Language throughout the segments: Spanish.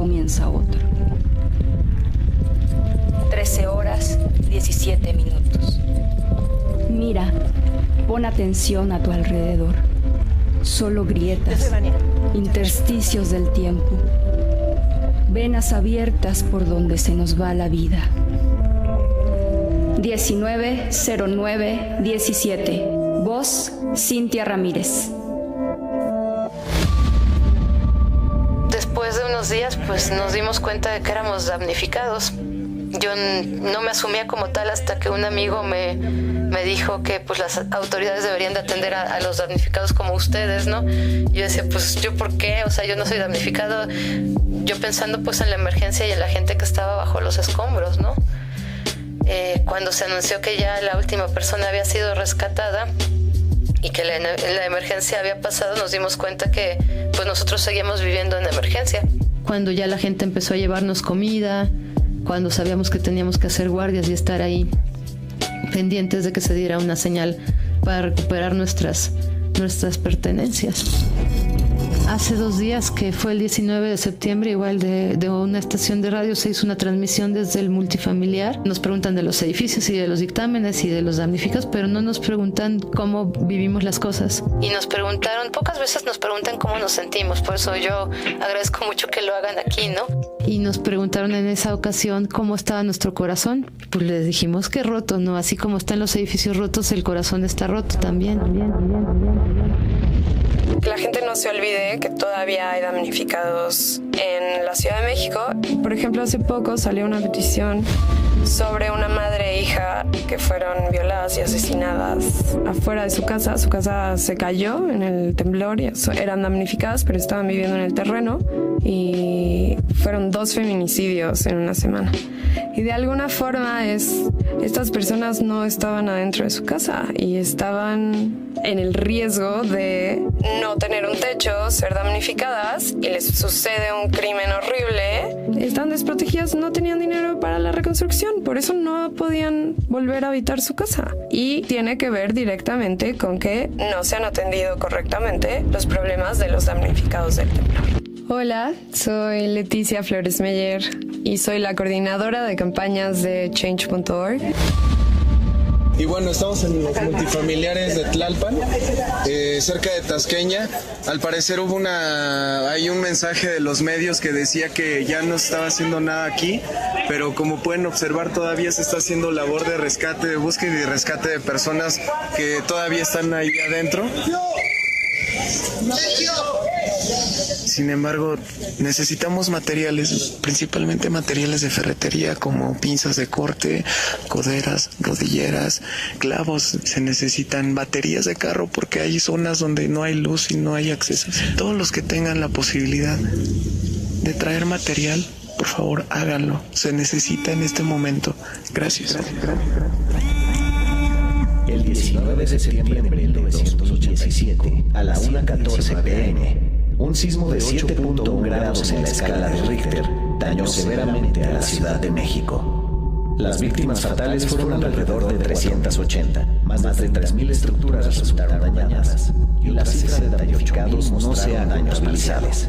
comienza otro. 13 horas, 17 minutos. Mira, pon atención a tu alrededor. Solo grietas, intersticios del tiempo. Venas abiertas por donde se nos va la vida. 19:09:17. Voz, Cintia Ramírez. Después de unos días, pues nos dimos cuenta de que éramos damnificados. Yo no me asumía como tal hasta que un amigo me dijo que pues las autoridades deberían de atender a los damnificados como ustedes, ¿no? Yo decía, pues ¿yo por qué? O sea, yo no soy damnificado. Yo pensando pues en la emergencia y en la gente que estaba bajo los escombros, ¿no? Cuando se anunció que ya la última persona había sido rescatada y que la emergencia había pasado, nos dimos cuenta que pues nosotros seguíamos viviendo en emergencia. Cuando ya la gente empezó a llevarnos comida, cuando sabíamos que teníamos que hacer guardias y estar ahí pendientes de que se diera una señal para recuperar nuestras pertenencias. Hace 2 días, que fue el 19 de septiembre, igual de una estación de radio se hizo una transmisión desde el multifamiliar. Nos preguntan de los edificios y de los dictámenes y de los damnificados, pero no nos preguntan cómo vivimos las cosas. Y nos preguntaron, pocas veces nos preguntan cómo nos sentimos, por eso yo agradezco mucho que lo hagan aquí, ¿no? Y nos preguntaron en esa ocasión cómo estaba nuestro corazón. Pues les dijimos que roto, ¿no? Así como están los edificios rotos, el corazón está roto también. Que la gente no se olvide que todavía hay damnificados en la Ciudad de México. Por ejemplo, hace poco salió una petición sobre una madre e hija que fueron violadas y asesinadas afuera de su casa. Su casa se cayó en el temblor y eran damnificadas, pero estaban viviendo en el terreno, y fueron 2 feminicidios en una semana. Y de alguna forma estas personas no estaban adentro de su casa y estaban en el riesgo de no tener un techo, ser damnificadas, y les sucede un crimen horrible. Están desprotegidas, no tenían dinero para la reconstrucción, por eso no podían volver a habitar su casa. Y tiene que ver directamente con que no se han atendido correctamente los problemas de los damnificados del temblor. Hola, soy Leticia Flores Meyer y soy la coordinadora de campañas de Change.org. Y bueno, estamos en los multifamiliares de Tlalpan, cerca de Tasqueña. Al parecer hay un mensaje de los medios que decía que ya no estaba haciendo nada aquí, pero como pueden observar todavía se está haciendo labor de rescate, de búsqueda y de rescate de personas que todavía están ahí adentro. Sin embargo, necesitamos materiales, principalmente materiales de ferretería como pinzas de corte, coderas, rodilleras, clavos. Se necesitan baterías de carro porque hay zonas donde no hay luz y no hay acceso. Todos los que tengan la posibilidad de traer material, por favor, háganlo. Se necesita en este momento. Gracias. El 19 de septiembre de 1987, a la 1:14 p.m., un sismo de 7.1 grados en la escala de Richter dañó severamente a la Ciudad de México. Las víctimas fatales fueron alrededor de 380, más de 3.000 estructuras resultaron dañadas, y la cifra de damnificados no sean daños visibles.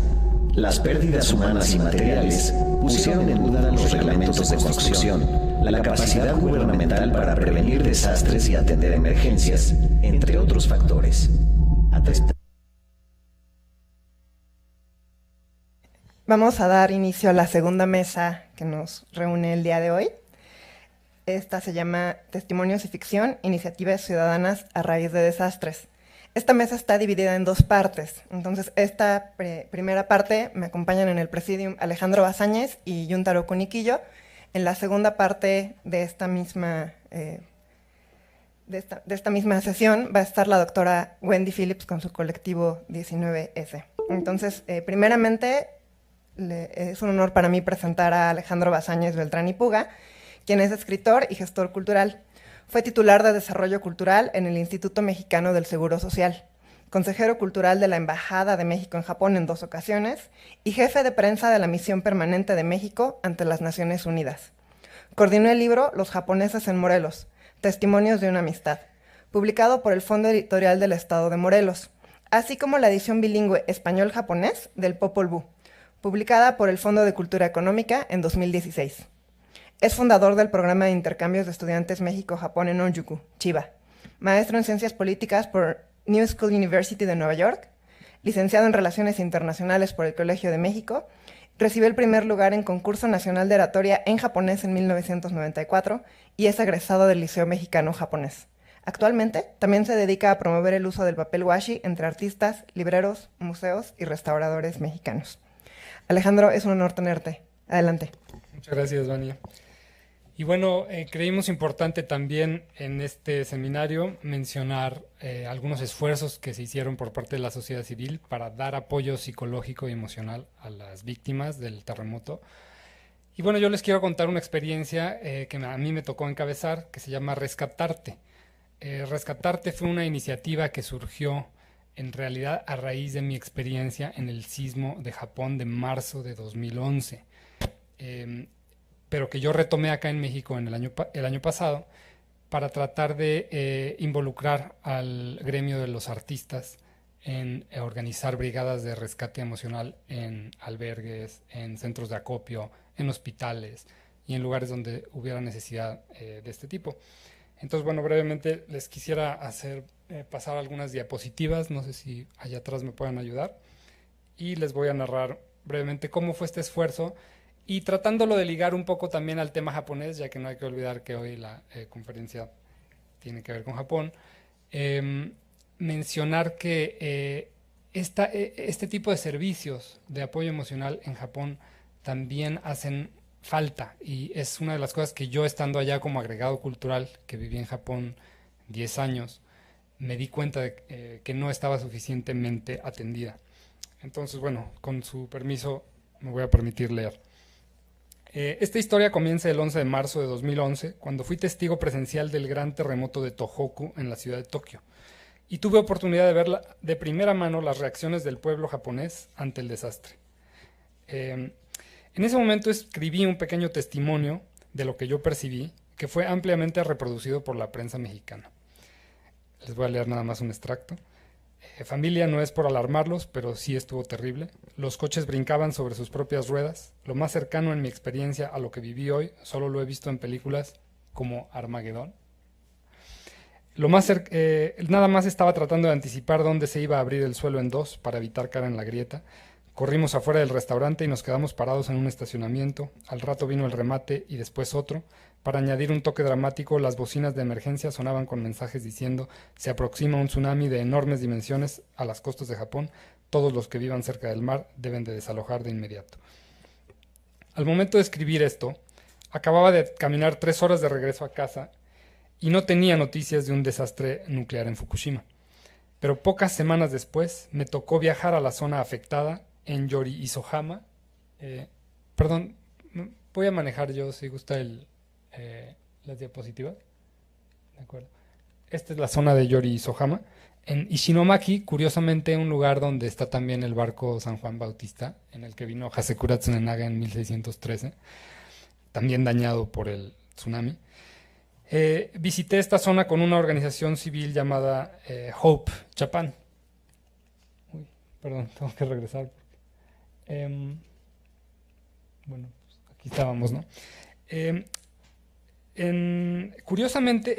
Las pérdidas humanas y materiales pusieron en duda los reglamentos de construcción, la capacidad gubernamental para prevenir desastres y atender emergencias, entre otros factores. Vamos a dar inicio a la segunda mesa que nos reúne el día de hoy. Esta se llama Testimonios y Ficción, Iniciativas Ciudadanas a Raíz de Desastres. Esta mesa está dividida en 2 partes. Entonces, esta primera parte me acompañan en el presidium Alejandro Bazáñez y Yuntaro Cuniquillo. En la segunda parte de esta misma sesión va a estar la doctora Wendy Phillips con su colectivo 19S. Entonces, primeramente, es un honor para mí presentar a Alejandro Bazáñez Beltrán y Puga, quien es escritor y gestor cultural. Fue titular de Desarrollo Cultural en el Instituto Mexicano del Seguro Social, consejero cultural de la Embajada de México en Japón en 2 ocasiones y jefe de prensa de la Misión Permanente de México ante las Naciones Unidas. Coordinó el libro Los japoneses en Morelos, Testimonios de una amistad, publicado por el Fondo Editorial del Estado de Morelos, así como la edición bilingüe español-japonés del Popol Vuh, publicada por el Fondo de Cultura Económica en 2016. Es fundador del programa de intercambios de estudiantes México-Japón en Onjuku, Chiba, maestro en Ciencias Políticas por New School University de Nueva York, licenciado en Relaciones Internacionales por el Colegio de México. Recibió el primer lugar en Concurso Nacional de Oratoria en japonés en 1994 y es egresado del Liceo Mexicano Japonés. Actualmente también se dedica a promover el uso del papel washi entre artistas, libreros, museos y restauradores mexicanos. Alejandro, es un honor tenerte. Adelante. Muchas gracias, Vania. Y bueno, creímos importante también en este seminario mencionar algunos esfuerzos que se hicieron por parte de la sociedad civil para dar apoyo psicológico y emocional a las víctimas del terremoto. Y bueno, yo les quiero contar una experiencia que a mí me tocó encabezar, que se llama Rescatarte. Rescatarte fue una iniciativa que surgió en realidad a raíz de mi experiencia en el sismo de Japón de marzo de 2011. Pero que yo retomé acá en México en el año pasado para tratar de involucrar al gremio de los artistas en organizar brigadas de rescate emocional en albergues, en centros de acopio, en hospitales y en lugares donde hubiera necesidad de este tipo. Entonces, bueno, brevemente les quisiera hacer pasar algunas diapositivas, no sé si allá atrás me puedan ayudar, y les voy a narrar brevemente cómo fue este esfuerzo y tratándolo de ligar un poco también al tema japonés, ya que no hay que olvidar que hoy la conferencia tiene que ver con Japón. Mencionar que este tipo de servicios de apoyo emocional en Japón también hacen falta, y es una de las cosas que yo, estando allá como agregado cultural, que viví en Japón 10 años, me di cuenta de que no estaba suficientemente atendida. Entonces, bueno, con su permiso me voy a permitir leer. Esta historia comienza el 11 de marzo de 2011, cuando fui testigo presencial del gran terremoto de Tohoku en la ciudad de Tokio, y tuve oportunidad de ver de primera mano las reacciones del pueblo japonés ante el desastre. En ese momento escribí un pequeño testimonio de lo que yo percibí, que fue ampliamente reproducido por la prensa mexicana. Les voy a leer nada más un extracto. Familia, no es por alarmarlos, pero sí estuvo terrible. Los coches brincaban sobre sus propias ruedas. Lo más cercano en mi experiencia a lo que viví hoy, solo lo he visto en películas como Armagedón. Nada más estaba tratando de anticipar dónde se iba a abrir el suelo en dos para evitar caer en la grieta. Corrimos afuera del restaurante y nos quedamos parados en un estacionamiento. Al rato vino el remate y después otro. Para añadir un toque dramático, las bocinas de emergencia sonaban con mensajes diciendo: se aproxima un tsunami de enormes dimensiones a las costas de Japón. Todos los que vivan cerca del mar deben de desalojar de inmediato. Al momento de escribir esto, acababa de caminar 3 horas de regreso a casa y no tenía noticias de un desastre nuclear en Fukushima. Pero pocas semanas después me tocó viajar a la zona afectada en Yori-Isohama. Perdón, voy a manejar yo si gusta las diapositivas. De acuerdo. Esta es la zona de Yori-Isohama. En Ishinomaki, curiosamente, un lugar donde está también el barco San Juan Bautista, en el que vino Hasekura Tsunenaga en 1613, también dañado por el tsunami. Visité esta zona con una organización civil llamada Hope Japan. Uy, perdón, tengo que regresar. Bueno, pues aquí estábamos, ¿no? Curiosamente,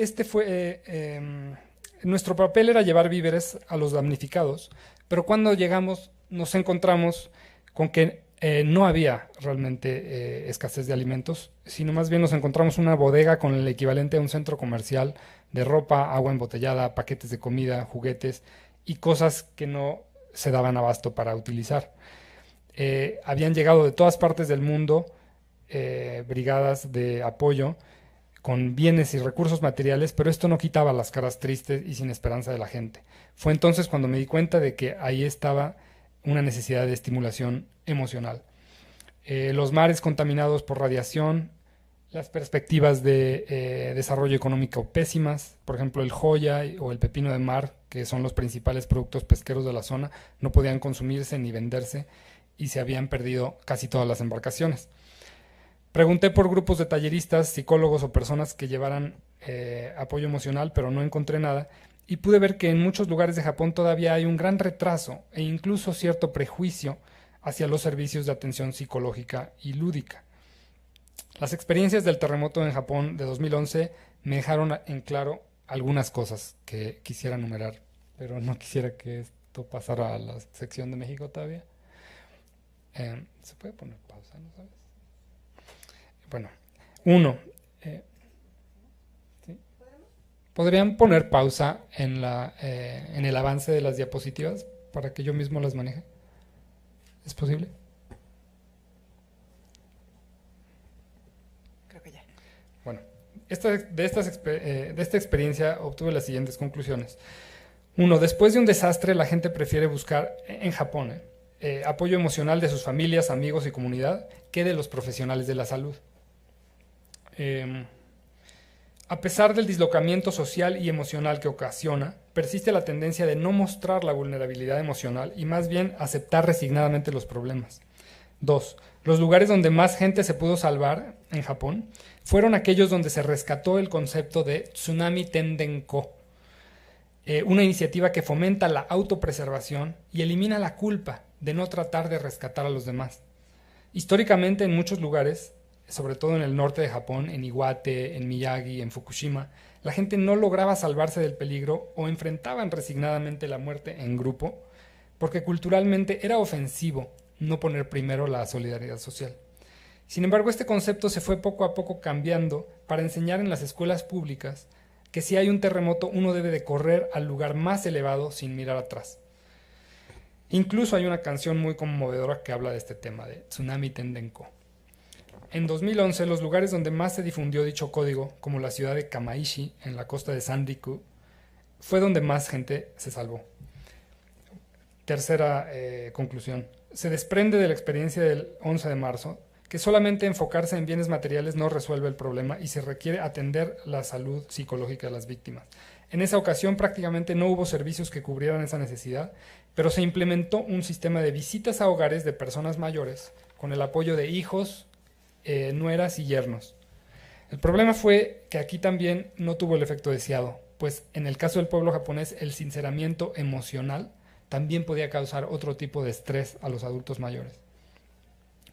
nuestro papel era llevar víveres a los damnificados, pero cuando llegamos nos encontramos con que no había realmente escasez de alimentos, sino más bien nos encontramos una bodega con el equivalente a un centro comercial de ropa, agua embotellada, paquetes de comida, juguetes y cosas que no se daban abasto para utilizar. Habían llegado de todas partes del mundo brigadas de apoyo con bienes y recursos materiales, pero esto no quitaba las caras tristes y sin esperanza de la gente. Fue entonces cuando me di cuenta de que ahí estaba una necesidad de estimulación emocional. Los mares contaminados por radiación, las perspectivas de desarrollo económico pésimas, por ejemplo el joya o el pepino de mar, que son los principales productos pesqueros de la zona, no podían consumirse ni venderse y se habían perdido casi todas las embarcaciones. Pregunté por grupos de talleristas, psicólogos o personas que llevaran apoyo emocional, pero no encontré nada, y pude ver que en muchos lugares de Japón todavía hay un gran retraso e incluso cierto prejuicio hacia los servicios de atención psicológica y lúdica. Las experiencias del terremoto en Japón de 2011 me dejaron en claro algunas cosas que quisiera enumerar, pero no quisiera que esto pasara a la sección de México todavía. ¿Se puede poner pausa, no sabes? Bueno, uno. ¿Sí? ¿Podrían poner pausa en el avance de las diapositivas para que yo mismo las maneje? ¿Es posible? Creo que ya. Bueno, de esta experiencia obtuve las siguientes conclusiones. Uno, después de un desastre, la gente prefiere buscar en Japón apoyo emocional de sus familias, amigos y comunidad que de los profesionales de la salud. A pesar del dislocamiento social y emocional que ocasiona, persiste la tendencia de no mostrar la vulnerabilidad emocional y más bien aceptar resignadamente los problemas. 2. Los lugares donde más gente se pudo salvar en Japón fueron aquellos donde se rescató el concepto de Tsunami Tendenko, una iniciativa que fomenta la autopreservación y elimina la culpa de no tratar de rescatar a los demás. Históricamente, en muchos lugares, sobre todo en el norte de Japón, en Iwate, en Miyagi, en Fukushima, la gente no lograba salvarse del peligro o enfrentaban resignadamente la muerte en grupo, porque culturalmente era ofensivo no poner primero la solidaridad social. Sin embargo, este concepto se fue poco a poco cambiando para enseñar en las escuelas públicas que si hay un terremoto uno debe de correr al lugar más elevado sin mirar atrás. Incluso hay una canción muy conmovedora que habla de este tema, de Tsunami Tendenko. En 2011, los lugares donde más se difundió dicho código, como la ciudad de Kamaishi, en la costa de Sanriku, fue donde más gente se salvó. Tercera conclusión. Se desprende de la experiencia del 11 de marzo que solamente enfocarse en bienes materiales no resuelve el problema y se requiere atender la salud psicológica de las víctimas. En esa ocasión prácticamente no hubo servicios que cubrieran esa necesidad, pero se implementó un sistema de visitas a hogares de personas mayores con el apoyo de hijos, nueras y yernos. El problema fue que aquí también no tuvo el efecto deseado, pues en el caso del pueblo japonés el sinceramiento emocional también podía causar otro tipo de estrés a los adultos mayores.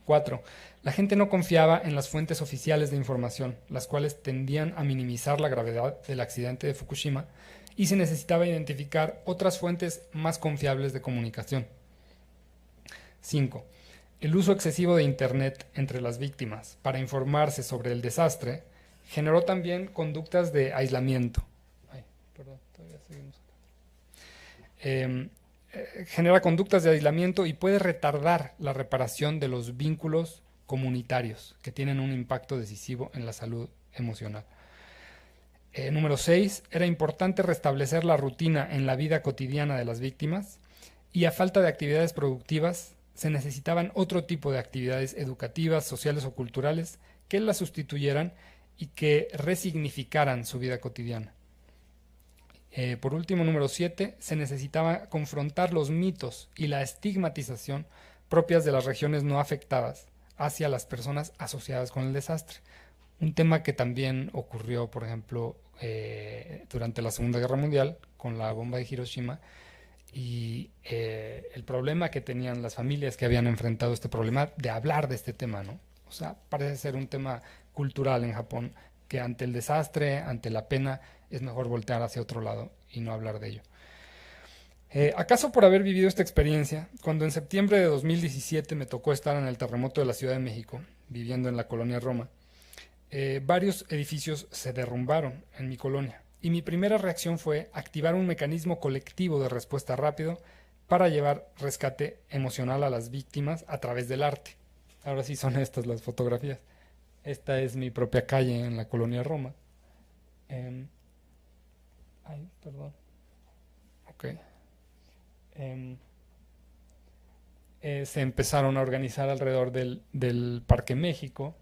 4. La gente no confiaba en las fuentes oficiales de información, las cuales tendían a minimizar la gravedad del accidente de Fukushima, y se necesitaba identificar otras fuentes más confiables de comunicación. 5. El uso excesivo de Internet entre las víctimas para informarse sobre el desastre generó también conductas de aislamiento. Genera conductas de aislamiento y puede retardar la reparación de los vínculos comunitarios que tienen un impacto decisivo en la salud emocional. Número 6. Era importante restablecer la rutina en la vida cotidiana de las víctimas y a falta de actividades productivas se necesitaban otro tipo de actividades educativas, sociales o culturales que las sustituyeran y que resignificaran su vida cotidiana. Por último, número 7, se necesitaba confrontar los mitos y la estigmatización propias de las regiones no afectadas hacia las personas asociadas con el desastre. Un tema que también ocurrió, por ejemplo, durante la Segunda Guerra Mundial con la bomba de Hiroshima y el problema que tenían las familias que habían enfrentado este problema de hablar de este tema, ¿no? O sea, parece ser un tema cultural en Japón que ante el desastre, ante la pena, es mejor voltear hacia otro lado y no hablar de ello. ¿Acaso por haber vivido esta experiencia, cuando en septiembre de 2017 me tocó estar en el terremoto de la Ciudad de México, viviendo en la colonia Roma, varios edificios se derrumbaron en mi colonia y mi primera reacción fue activar un mecanismo colectivo de respuesta rápido para llevar rescate emocional a las víctimas a través del arte. Ahora sí son estas las fotografías. Esta es mi propia calle en la colonia Roma. Perdón. Ok. Se empezaron a organizar alrededor del Parque México.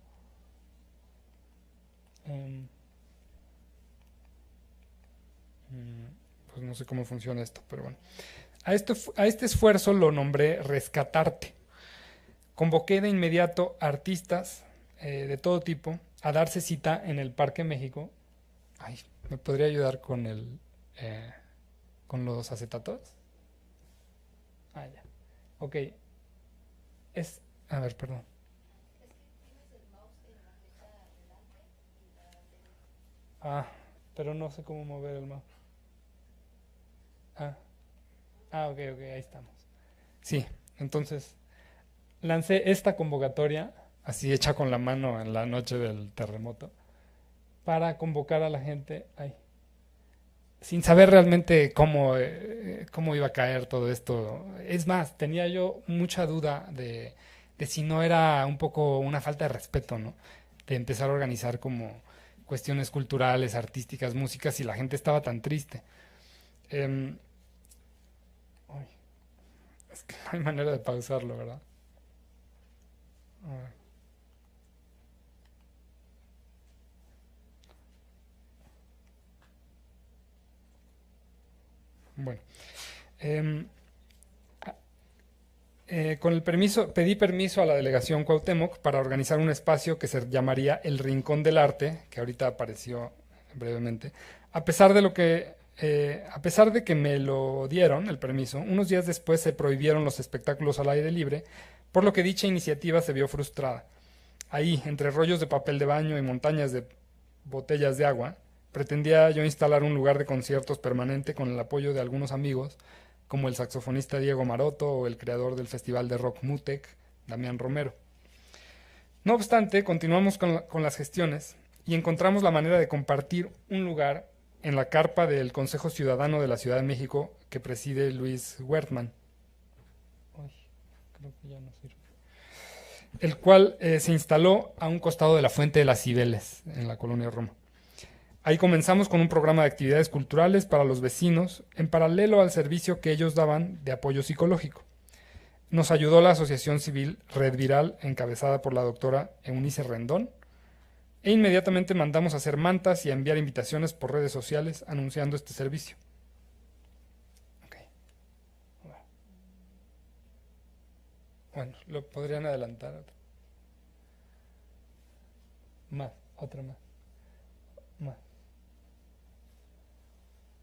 Pues no sé cómo funciona esto, pero bueno. A este esfuerzo lo nombré Rescatarte. Convoqué de inmediato artistas de todo tipo a darse cita en el Parque México. ¿Me podría ayudar con con los acetatos? Ya. Ok. A ver, perdón. Pero no sé cómo mover el mouse. Ok, ahí estamos. Sí, entonces lancé esta convocatoria, así hecha con la mano en la noche del terremoto, para convocar a la gente ahí, sin saber realmente cómo iba a caer todo esto. Es más, tenía yo mucha duda de si no era un poco una falta de respeto, ¿no? De empezar a organizar como cuestiones culturales, artísticas, músicas, y la gente estaba tan triste. Es que no hay manera de pausarlo, ¿verdad? A ver. Bueno, con el permiso, pedí permiso a la delegación Cuauhtémoc para organizar un espacio que se llamaría El Rincón del Arte, que ahorita apareció brevemente. A pesar de que me lo dieron, el permiso, unos días después se prohibieron los espectáculos al aire libre, por lo que dicha iniciativa se vio frustrada. Ahí, entre rollos de papel de baño y montañas de botellas de agua, pretendía yo instalar un lugar de conciertos permanente con el apoyo de algunos amigos, como el saxofonista Diego Maroto o el creador del festival de rock Mutec, Damián Romero. No obstante, continuamos con las gestiones y encontramos la manera de compartir un lugar en la carpa del Consejo Ciudadano de la Ciudad de México que preside Luis Wertmann. Creo que ya no sirve. El cual se instaló a un costado de la Fuente de las Cibeles, en la colonia Roma. Ahí comenzamos con un programa de actividades culturales para los vecinos, en paralelo al servicio que ellos daban de apoyo psicológico. Nos ayudó la asociación civil Red Viral, encabezada por la doctora Eunice Rendón, e inmediatamente mandamos a hacer mantas y a enviar invitaciones por redes sociales anunciando este servicio. Bueno, lo podrían adelantar. Otra más.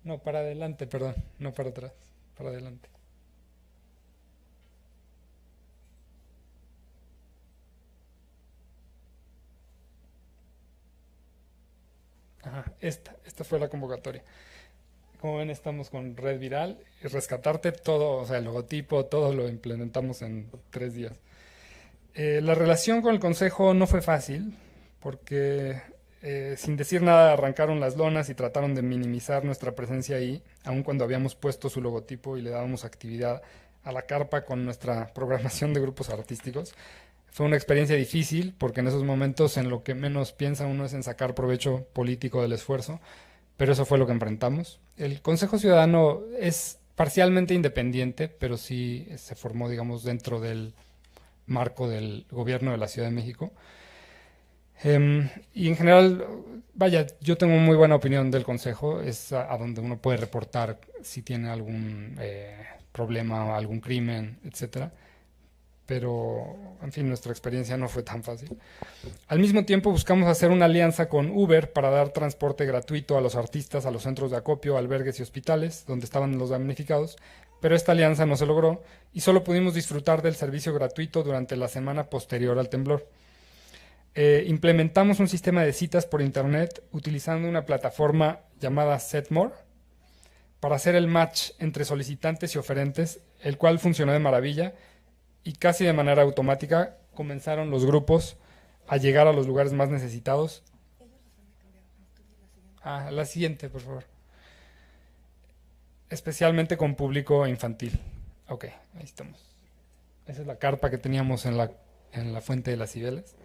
No, para adelante, perdón, no para atrás, para adelante. Esta fue la convocatoria. Como ven, estamos con Red Viral y Rescatarte, todo, o sea, el logotipo, todo lo implementamos en 3 días. La relación con el consejo no fue fácil, porque sin decir nada arrancaron las lonas y trataron de minimizar nuestra presencia ahí, aun cuando habíamos puesto su logotipo y le dábamos actividad a la carpa con nuestra programación de grupos artísticos. Fue una experiencia difícil, porque en esos momentos en lo que menos piensa uno es en sacar provecho político del esfuerzo, pero eso fue lo que enfrentamos. El Consejo Ciudadano es parcialmente independiente, pero sí se formó, digamos, dentro del marco del gobierno de la Ciudad de México. Y en general, vaya, yo tengo muy buena opinión del Consejo. Es a donde uno puede reportar si tiene algún problema o algún crimen, etcétera. Pero, en fin, nuestra experiencia no fue tan fácil. Al mismo tiempo buscamos hacer una alianza con Uber para dar transporte gratuito a los artistas a los centros de acopio, albergues y hospitales donde estaban los damnificados, pero esta alianza no se logró y solo pudimos disfrutar del servicio gratuito durante la semana posterior al temblor. Implementamos un sistema de citas por internet utilizando una plataforma llamada Setmore para hacer el match entre solicitantes y oferentes, el cual funcionó de maravilla. Y casi de manera automática comenzaron los grupos a llegar a los lugares más necesitados. La siguiente, por favor. Especialmente con público infantil. Ok, ahí estamos. Esa es la carpa que teníamos en la Fuente de las Cibeles.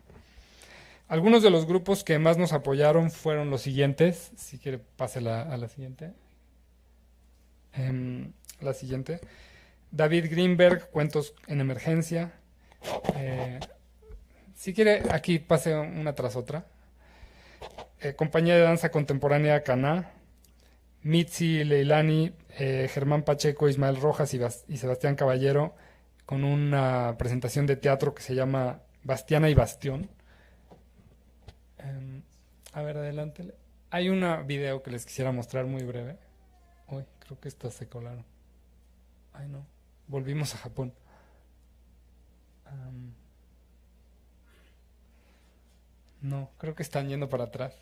Algunos de los grupos que más nos apoyaron fueron los siguientes. Si quiere, pásela a la siguiente. La siguiente. David Greenberg, Cuentos en Emergencia. Si quiere, aquí pase una tras otra. Compañía de Danza Contemporánea Caná. Mitzi Leilani, Germán Pacheco, Ismael Rojas y Sebastián Caballero, con una presentación de teatro que se llama Bastiana y Bastión. A ver, adelante. Hay un video que les quisiera mostrar muy breve. Uy, creo que estas se colaron. Ay, no. Volvimos a Japón. No, creo que están yendo para atrás.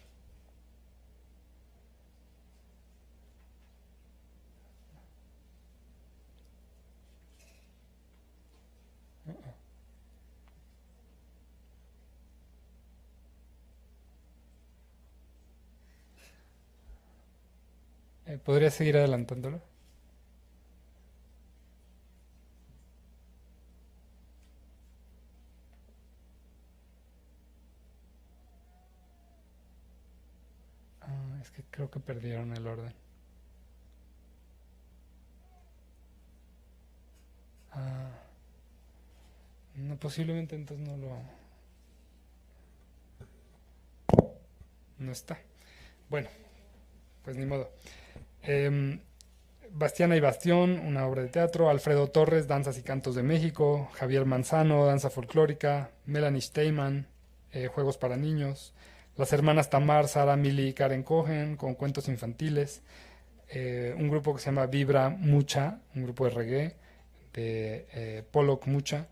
¿Podría seguir adelantándolo? Es que creo que perdieron el orden. No, posiblemente entonces no está. Bueno, pues ni modo. Bastiana y Bastión, una obra de teatro. Alfredo Torres, Danzas y Cantos de México. Javier Manzano, Danza Folclórica. Melanie Steyman, Juegos para Niños. Las hermanas Tamar, Sara, Mili y Karen Cohen, con cuentos infantiles. Un grupo que se llama Vibra Mucha, un grupo de reggae, de Pollock Mucha.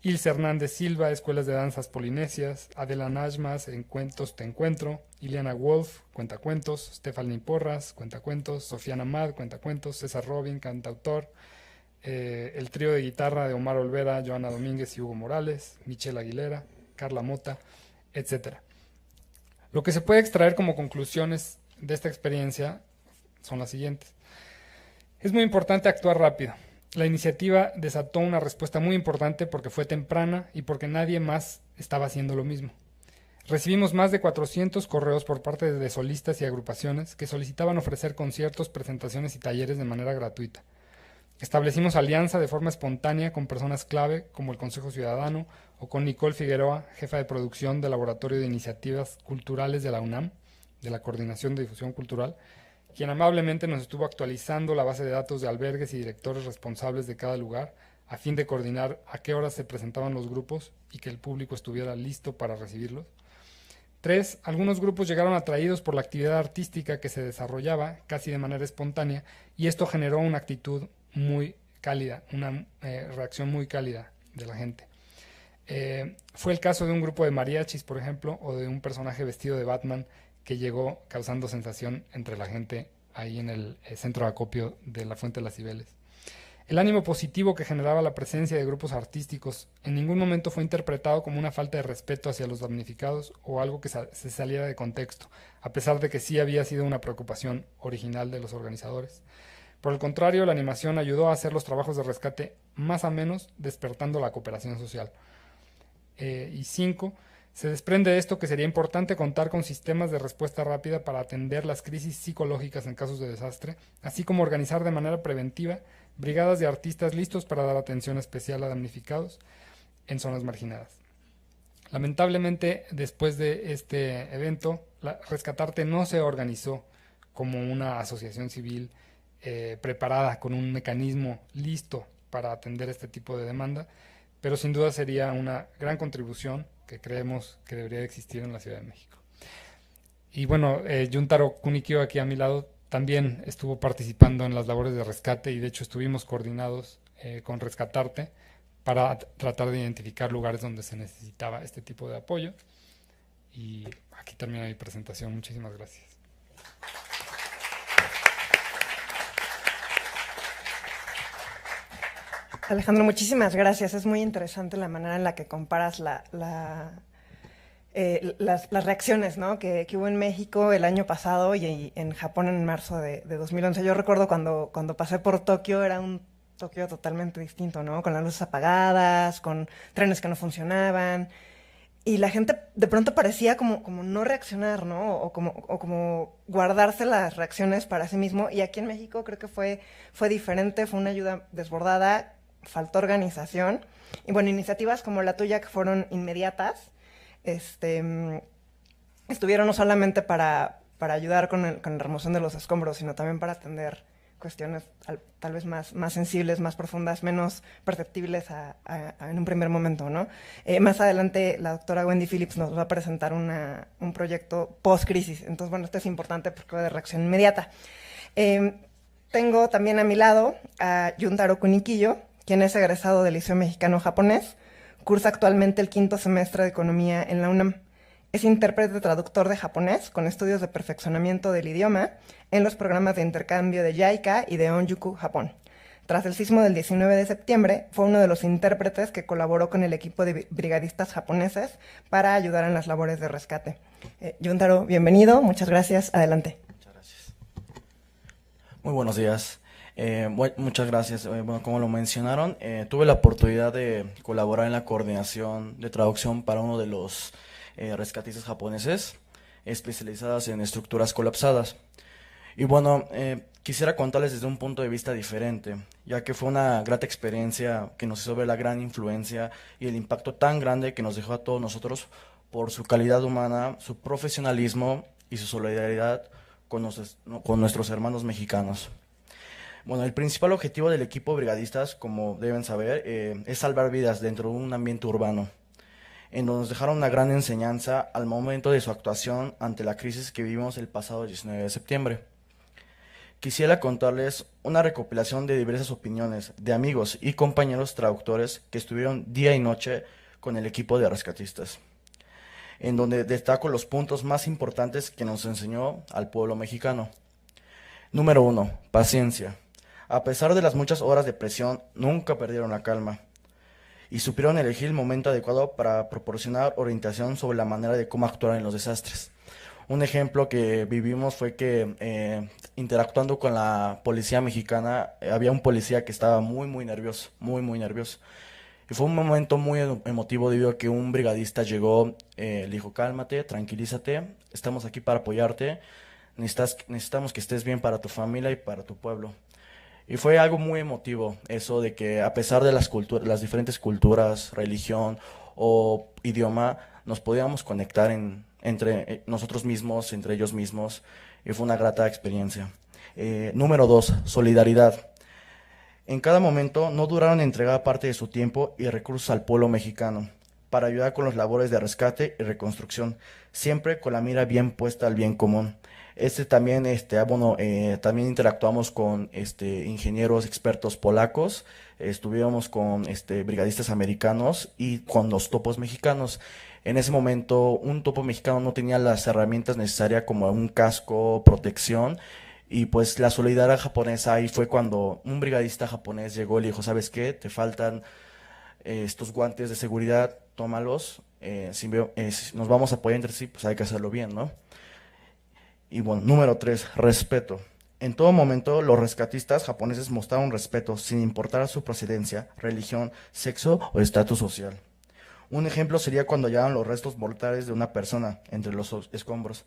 Ilse Hernández Silva, Escuelas de Danzas Polinesias. Adela Najmas, En Cuentos Te Encuentro. Iliana Wolf, Cuentacuentos. Stephanie Porras, Cuentacuentos. Sofía Namad, Cuentacuentos. César Robin, cantautor. El trío de guitarra de Omar Olvera, Joana Domínguez y Hugo Morales. Michelle Aguilera, Carla Mota, etc. Lo que se puede extraer como conclusiones de esta experiencia son las siguientes. Es muy importante actuar rápido. La iniciativa desató una respuesta muy importante porque fue temprana y porque nadie más estaba haciendo lo mismo. Recibimos más de 400 correos por parte de solistas y agrupaciones que solicitaban ofrecer conciertos, presentaciones y talleres de manera gratuita. Establecimos alianza de forma espontánea con personas clave como el Consejo Ciudadano o con Nicole Figueroa, jefa de producción del Laboratorio de Iniciativas Culturales de la UNAM, de la Coordinación de Difusión Cultural, quien amablemente nos estuvo actualizando la base de datos de albergues y directores responsables de cada lugar a fin de coordinar a qué horas se presentaban los grupos y que el público estuviera listo para recibirlos. 3. Algunos grupos llegaron atraídos por la actividad artística que se desarrollaba casi de manera espontánea y esto generó una actitud muy cálida, una reacción muy cálida de la gente. Fue el caso de un grupo de mariachis, por ejemplo, o de un personaje vestido de Batman que llegó causando sensación entre la gente ahí en el centro de acopio de la Fuente de las Cibeles. El ánimo positivo que generaba la presencia de grupos artísticos en ningún momento fue interpretado como una falta de respeto hacia los damnificados o algo que se saliera de contexto, a pesar de que sí había sido una preocupación original de los organizadores. Por el contrario, la animación ayudó a hacer los trabajos de rescate más amenos, despertando la cooperación social. Y 5. Se desprende de esto que sería importante contar con sistemas de respuesta rápida para atender las crisis psicológicas en casos de desastre, así como organizar de manera preventiva brigadas de artistas listos para dar atención especial a damnificados en zonas marginadas. Lamentablemente, después de este evento, Rescatarte no se organizó como una asociación civil preparada con un mecanismo listo para atender este tipo de demanda, pero sin duda sería una gran contribución que creemos que debería de existir en la Ciudad de México. Y bueno, Juntaro Kunikio, aquí a mi lado, también estuvo participando en las labores de rescate y de hecho estuvimos coordinados con Rescatarte para tratar de identificar lugares donde se necesitaba este tipo de apoyo. Y aquí termina mi presentación. Muchísimas gracias. Alejandro, muchísimas gracias. Es muy interesante la manera en la que comparas las reacciones, ¿no? que hubo en México el año pasado y en Japón en marzo de 2011. Yo recuerdo cuando pasé por Tokio, era un Tokio totalmente distinto, ¿no? Con las luces apagadas, con trenes que no funcionaban. Y la gente de pronto parecía como no reaccionar, ¿no? O como guardarse las reacciones para sí mismo. Y aquí en México creo que fue diferente, fue una ayuda desbordada, faltó organización. Y bueno, iniciativas como la tuya que fueron inmediatas, estuvieron no solamente para ayudar con la remoción de los escombros, sino también para atender cuestiones tal vez más sensibles, más profundas, menos perceptibles en un primer momento, ¿no? Más adelante la doctora Wendy Phillips nos va a presentar un proyecto post-crisis. Entonces, bueno, esto es importante porque va de reacción inmediata. Tengo también a mi lado a Juntaro Kunikio, quien es egresado del Liceo Mexicano Japonés, Cursa actualmente el 5º semestre de Economía en la UNAM. Es intérprete traductor de japonés con estudios de perfeccionamiento del idioma en los programas de intercambio de JICA y de Onjuku, Japón. Tras el sismo del 19 de septiembre, fue uno de los intérpretes que colaboró con el equipo de brigadistas japoneses para ayudar en las labores de rescate. Yuntaro, bienvenido, muchas gracias, adelante. Muchas gracias. Muy buenos días. Muchas gracias. Bueno, como lo mencionaron, tuve la oportunidad de colaborar en la coordinación de traducción para uno de los rescatistas japoneses especializadas en estructuras colapsadas. Y bueno, quisiera contarles desde un punto de vista diferente, ya que fue una grata experiencia que nos hizo ver la gran influencia y el impacto tan grande que nos dejó a todos nosotros por su calidad humana, su profesionalismo y su solidaridad con nuestros hermanos mexicanos. Bueno, el principal objetivo del equipo brigadistas, como deben saber, es salvar vidas dentro de un ambiente urbano, en donde nos dejaron una gran enseñanza al momento de su actuación ante la crisis que vivimos el pasado 19 de septiembre. Quisiera contarles una recopilación de diversas opiniones de amigos y compañeros traductores que estuvieron día y noche con el equipo de rescatistas, en donde destaco los puntos más importantes que nos enseñó al pueblo mexicano. Número 1. Paciencia. A pesar de las muchas horas de presión, nunca perdieron la calma y supieron elegir el momento adecuado para proporcionar orientación sobre la manera de cómo actuar en los desastres. Un ejemplo que vivimos fue que interactuando con la policía mexicana, había un policía que estaba muy nervioso, muy nervioso. Y fue un momento muy emotivo debido a que un brigadista llegó, le dijo, cálmate, tranquilízate, estamos aquí para apoyarte, necesitamos que estés bien para tu familia y para tu pueblo. Y fue algo muy emotivo eso de que a pesar de las diferentes culturas, religión o idioma, nos podíamos conectar entre nosotros mismos, entre ellos mismos, y fue una grata experiencia. Número 2, solidaridad. En cada momento no duraron en entregar parte de su tiempo y recursos al pueblo mexicano para ayudar con las labores de rescate y reconstrucción, siempre con la mira bien puesta al bien común. También interactuamos con ingenieros expertos polacos, estuvimos con brigadistas americanos y con los topos mexicanos. En ese momento un topo mexicano no tenía las herramientas necesarias como un casco, protección, y pues la solidaridad japonesa ahí fue cuando un brigadista japonés llegó y le dijo, ¿sabes qué? Te faltan estos guantes de seguridad, tómalos, si nos vamos a apoyar entre sí, pues hay que hacerlo bien, ¿no? Y bueno, número 3, respeto. En todo momento, los rescatistas japoneses mostraron respeto sin importar su procedencia, religión, sexo o estatus social. Un ejemplo sería cuando hallaban los restos mortales de una persona entre los escombros.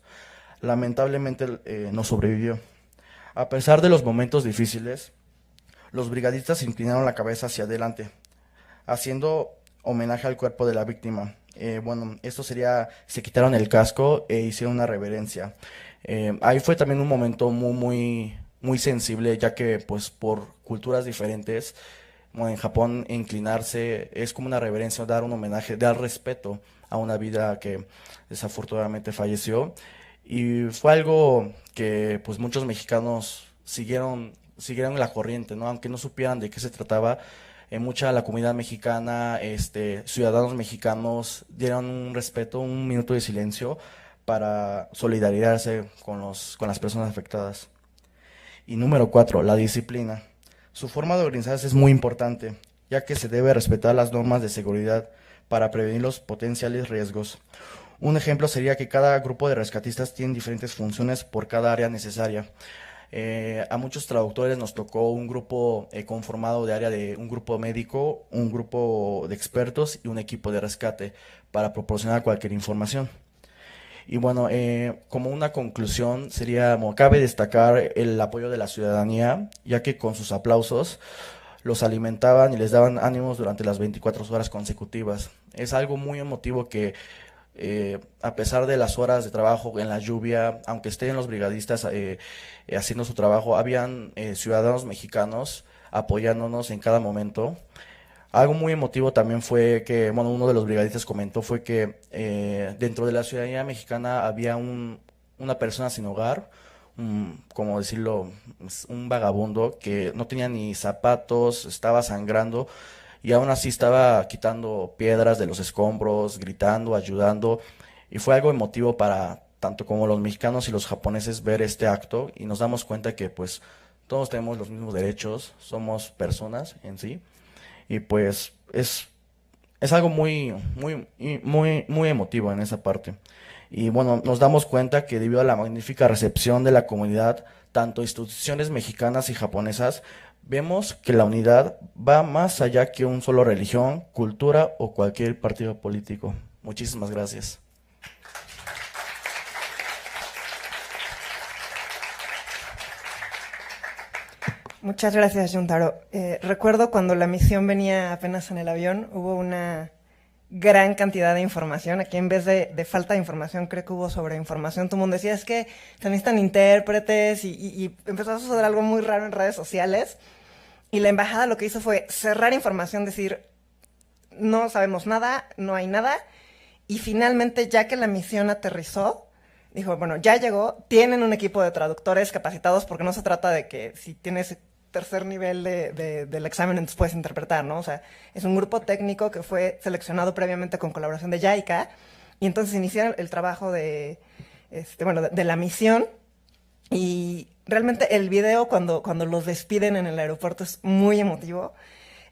Lamentablemente no sobrevivió. A pesar de los momentos difíciles, los brigadistas inclinaron la cabeza hacia adelante, haciendo homenaje al cuerpo de la víctima. Esto sería, se quitaron el casco e hicieron una reverencia. Ahí fue también un momento muy sensible, ya que pues por culturas diferentes, en Japón inclinarse es como una reverencia, dar un homenaje, dar respeto a una vida que desafortunadamente falleció. Y fue algo que pues muchos mexicanos siguieron la corriente, ¿no? Aunque no supieran de qué se trataba. Mucha la comunidad mexicana, ciudadanos mexicanos dieron un respeto, un minuto de silencio para solidarizarse con las personas afectadas. Y número 4, la disciplina. Su forma de organizarse es muy importante, ya que se debe respetar las normas de seguridad para prevenir los potenciales riesgos. Un ejemplo sería que cada grupo de rescatistas tiene diferentes funciones por cada área necesaria. A muchos traductores nos tocó un grupo conformado de área de un grupo médico, un grupo de expertos y un equipo de rescate para proporcionar cualquier información. Y bueno, como una conclusión sería, cabe destacar el apoyo de la ciudadanía, ya que con sus aplausos los alimentaban y les daban ánimos durante las 24 horas consecutivas. Es algo muy emotivo que a pesar de las horas de trabajo en la lluvia, aunque estén los brigadistas haciendo su trabajo, habían ciudadanos mexicanos apoyándonos en cada momento. Algo muy emotivo también fue que, uno de los brigadistas comentó fue que dentro de la ciudadanía mexicana había una persona sin hogar, como decirlo, un vagabundo que no tenía ni zapatos, estaba sangrando, y aún así estaba quitando piedras de los escombros, gritando, ayudando, y fue algo emotivo para tanto como los mexicanos y los japoneses ver este acto, y nos damos cuenta que pues todos tenemos los mismos derechos, somos personas en sí, y pues es algo muy emotivo en esa parte. Y bueno, nos damos cuenta que debido a la magnífica recepción de la comunidad, tanto instituciones mexicanas y japonesas, vemos que la unidad va más allá que un solo religión, cultura o cualquier partido político. Muchísimas gracias. Muchas gracias, Juntaro. Recuerdo cuando la misión venía apenas en el avión, hubo una gran cantidad de información. Aquí en vez de falta de información, creo que hubo sobreinformación. Todo el mundo decía, es que se necesitan intérpretes y empezó a suceder algo muy raro en redes sociales. Y la embajada lo que hizo fue cerrar información, decir, no sabemos nada, no hay nada. Y finalmente, ya que la misión aterrizó, dijo, bueno, ya llegó, tienen un equipo de traductores capacitados, porque no se trata de que si tienes tercer nivel del examen entonces puedes interpretar, ¿no? O sea, es un grupo técnico que fue seleccionado previamente con colaboración de JICA, y entonces inicia el trabajo de la misión, y realmente el video cuando los despiden en el aeropuerto es muy emotivo.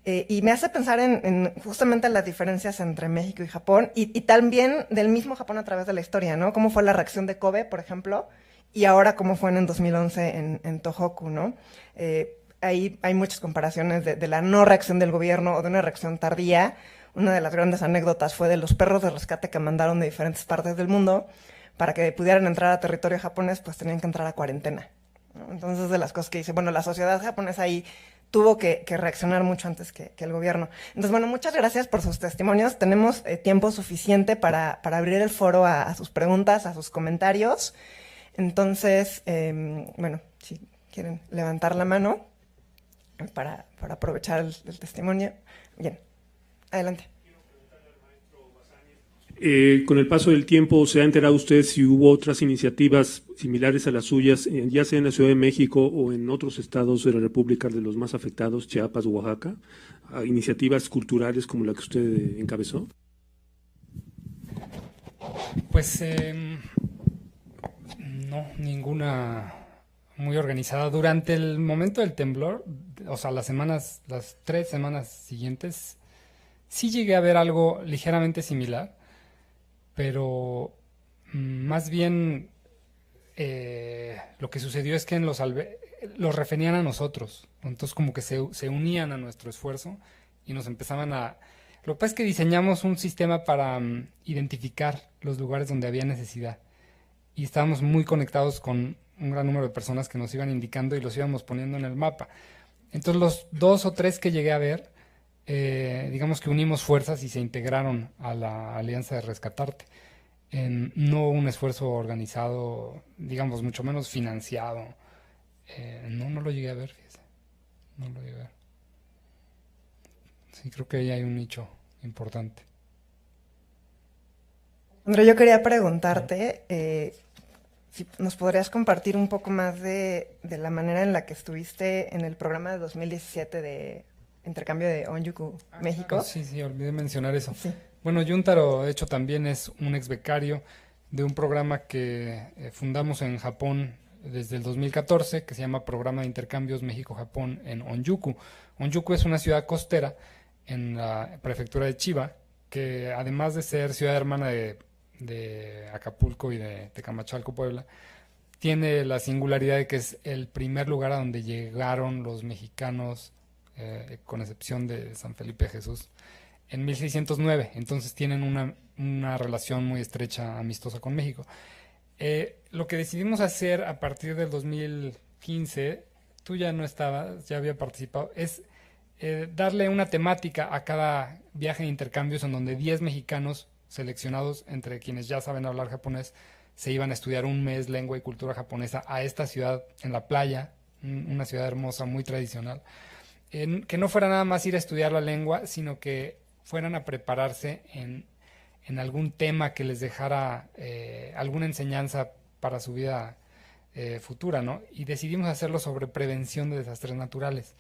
Y me hace pensar en justamente las diferencias entre México y Japón, y también del mismo Japón a través de la historia, ¿no? Cómo fue la reacción de Kobe, por ejemplo, y ahora cómo fue en 2011 en Tohoku, ¿no? Ahí hay muchas comparaciones de la no reacción del gobierno o de una reacción tardía. Una de las grandes anécdotas fue de los perros de rescate que mandaron de diferentes partes del mundo para que pudieran entrar a territorio japonés, pues tenían que entrar a cuarentena, ¿no? Entonces, de las cosas que dice, bueno, la sociedad japonesa ahí tuvo que reaccionar mucho antes que el gobierno. Entonces, bueno, muchas gracias por sus testimonios. Tenemos tiempo suficiente para abrir el foro a sus preguntas, a sus comentarios. Entonces, bueno, si quieren levantar la mano para aprovechar el testimonio. Bien, adelante. Con el paso del tiempo, ¿se ha enterado usted si hubo otras iniciativas similares a las suyas, ya sea en la Ciudad de México o en otros estados de la República de los más afectados, Chiapas, Oaxaca, iniciativas culturales como la que usted encabezó? Pues no, ninguna muy organizada. Durante el momento del temblor, o sea, las 3 semanas siguientes, sí llegué a ver algo ligeramente similar, pero más bien lo que sucedió es que los referían a nosotros, entonces como que se unían a nuestro esfuerzo y nos empezaban a... Lo que pasa es que diseñamos un sistema para identificar los lugares donde había necesidad, y estábamos muy conectados con un gran número de personas que nos iban indicando y los íbamos poniendo en el mapa. Entonces los 2 o 3 que llegué a ver, digamos que unimos fuerzas y se integraron a la Alianza de Rescatarte. No un esfuerzo organizado, digamos, mucho menos financiado. No lo llegué a ver, fíjese. No lo llegué a ver. Sí, creo que ahí hay un nicho importante. André, yo quería preguntarte si nos podrías compartir un poco más de la manera en la que estuviste en el programa de 2017 de intercambio de Onjuku, México. Sí, olvidé mencionar eso. Sí. Bueno, Juntaro, de hecho, también es un ex becario de un programa que fundamos en Japón desde el 2014, que se llama Programa de Intercambios México-Japón en Onjuku. Onjuku es una ciudad costera en la prefectura de Chiba, que además de ser ciudad hermana de Acapulco y de Tecamachalco, Puebla, tiene la singularidad de que es el primer lugar a donde llegaron los mexicanos, con excepción de San Felipe Jesús, en 1609. Entonces tienen una relación muy estrecha, amistosa con México. Lo que decidimos hacer a partir del 2015, tú ya no estabas, ya había participado, es darle una temática a cada viaje de intercambios en donde 10 mexicanos seleccionados, entre quienes ya saben hablar japonés, se iban a estudiar un mes lengua y cultura japonesa a esta ciudad en la playa, una ciudad hermosa, muy tradicional. Que no fuera nada más ir a estudiar la lengua, sino que fueran a prepararse en algún tema que les dejara alguna enseñanza para su vida futura, ¿no? Y decidimos hacerlo sobre prevención de desastres naturales.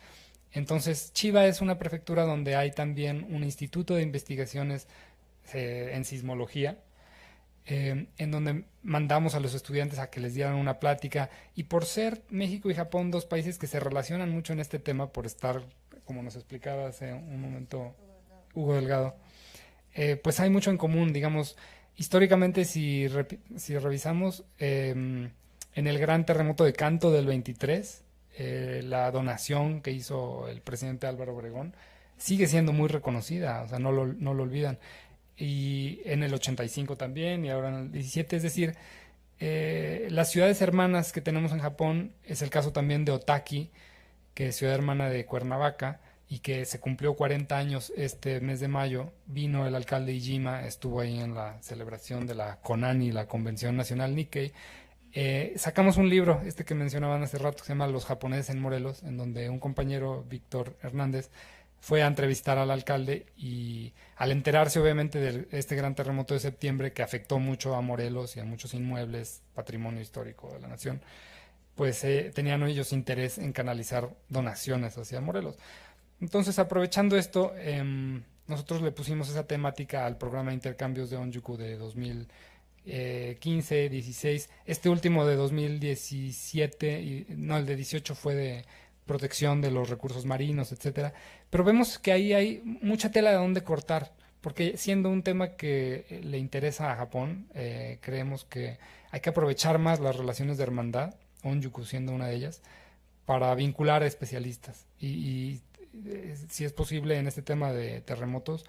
Entonces, Chiba es una prefectura donde hay también un instituto de investigaciones en sismología, en donde mandamos a los estudiantes a que les dieran una plática, y por ser México y Japón dos países que se relacionan mucho en este tema, por estar, como nos explicaba hace un momento Hugo Delgado, pues hay mucho en común, digamos, históricamente si revisamos en el gran terremoto de Kanto del 23, la donación que hizo el presidente Álvaro Obregón sigue siendo muy reconocida, o sea, no lo olvidan. Y en el 85 también, y ahora en el 17, es decir, las ciudades hermanas que tenemos en Japón, es el caso también de Otaki, que es ciudad hermana de Cuernavaca, y que se cumplió 40 años este mes de mayo. Vino el alcalde Ijima, estuvo ahí en la celebración de la Konani, la Convención Nacional Nikkei. Sacamos un libro, que mencionaban hace rato, que se llama Los japoneses en Morelos, en donde un compañero, Víctor Hernández, fue a entrevistar al alcalde, y al enterarse obviamente de este gran terremoto de septiembre que afectó mucho a Morelos y a muchos inmuebles, patrimonio histórico de la nación, pues tenían ellos interés en canalizar donaciones hacia Morelos. Entonces, aprovechando esto, nosotros le pusimos esa temática al programa de intercambios de Onjuku de 2015, 16, este último de 2017, el de 18 fue de protección de los recursos marinos, etcétera. Pero vemos que ahí hay mucha tela de donde cortar, porque siendo un tema que le interesa a Japón, creemos que hay que aprovechar más las relaciones de hermandad, Onjuku siendo una de ellas, para vincular a especialistas y si es posible en este tema de terremotos,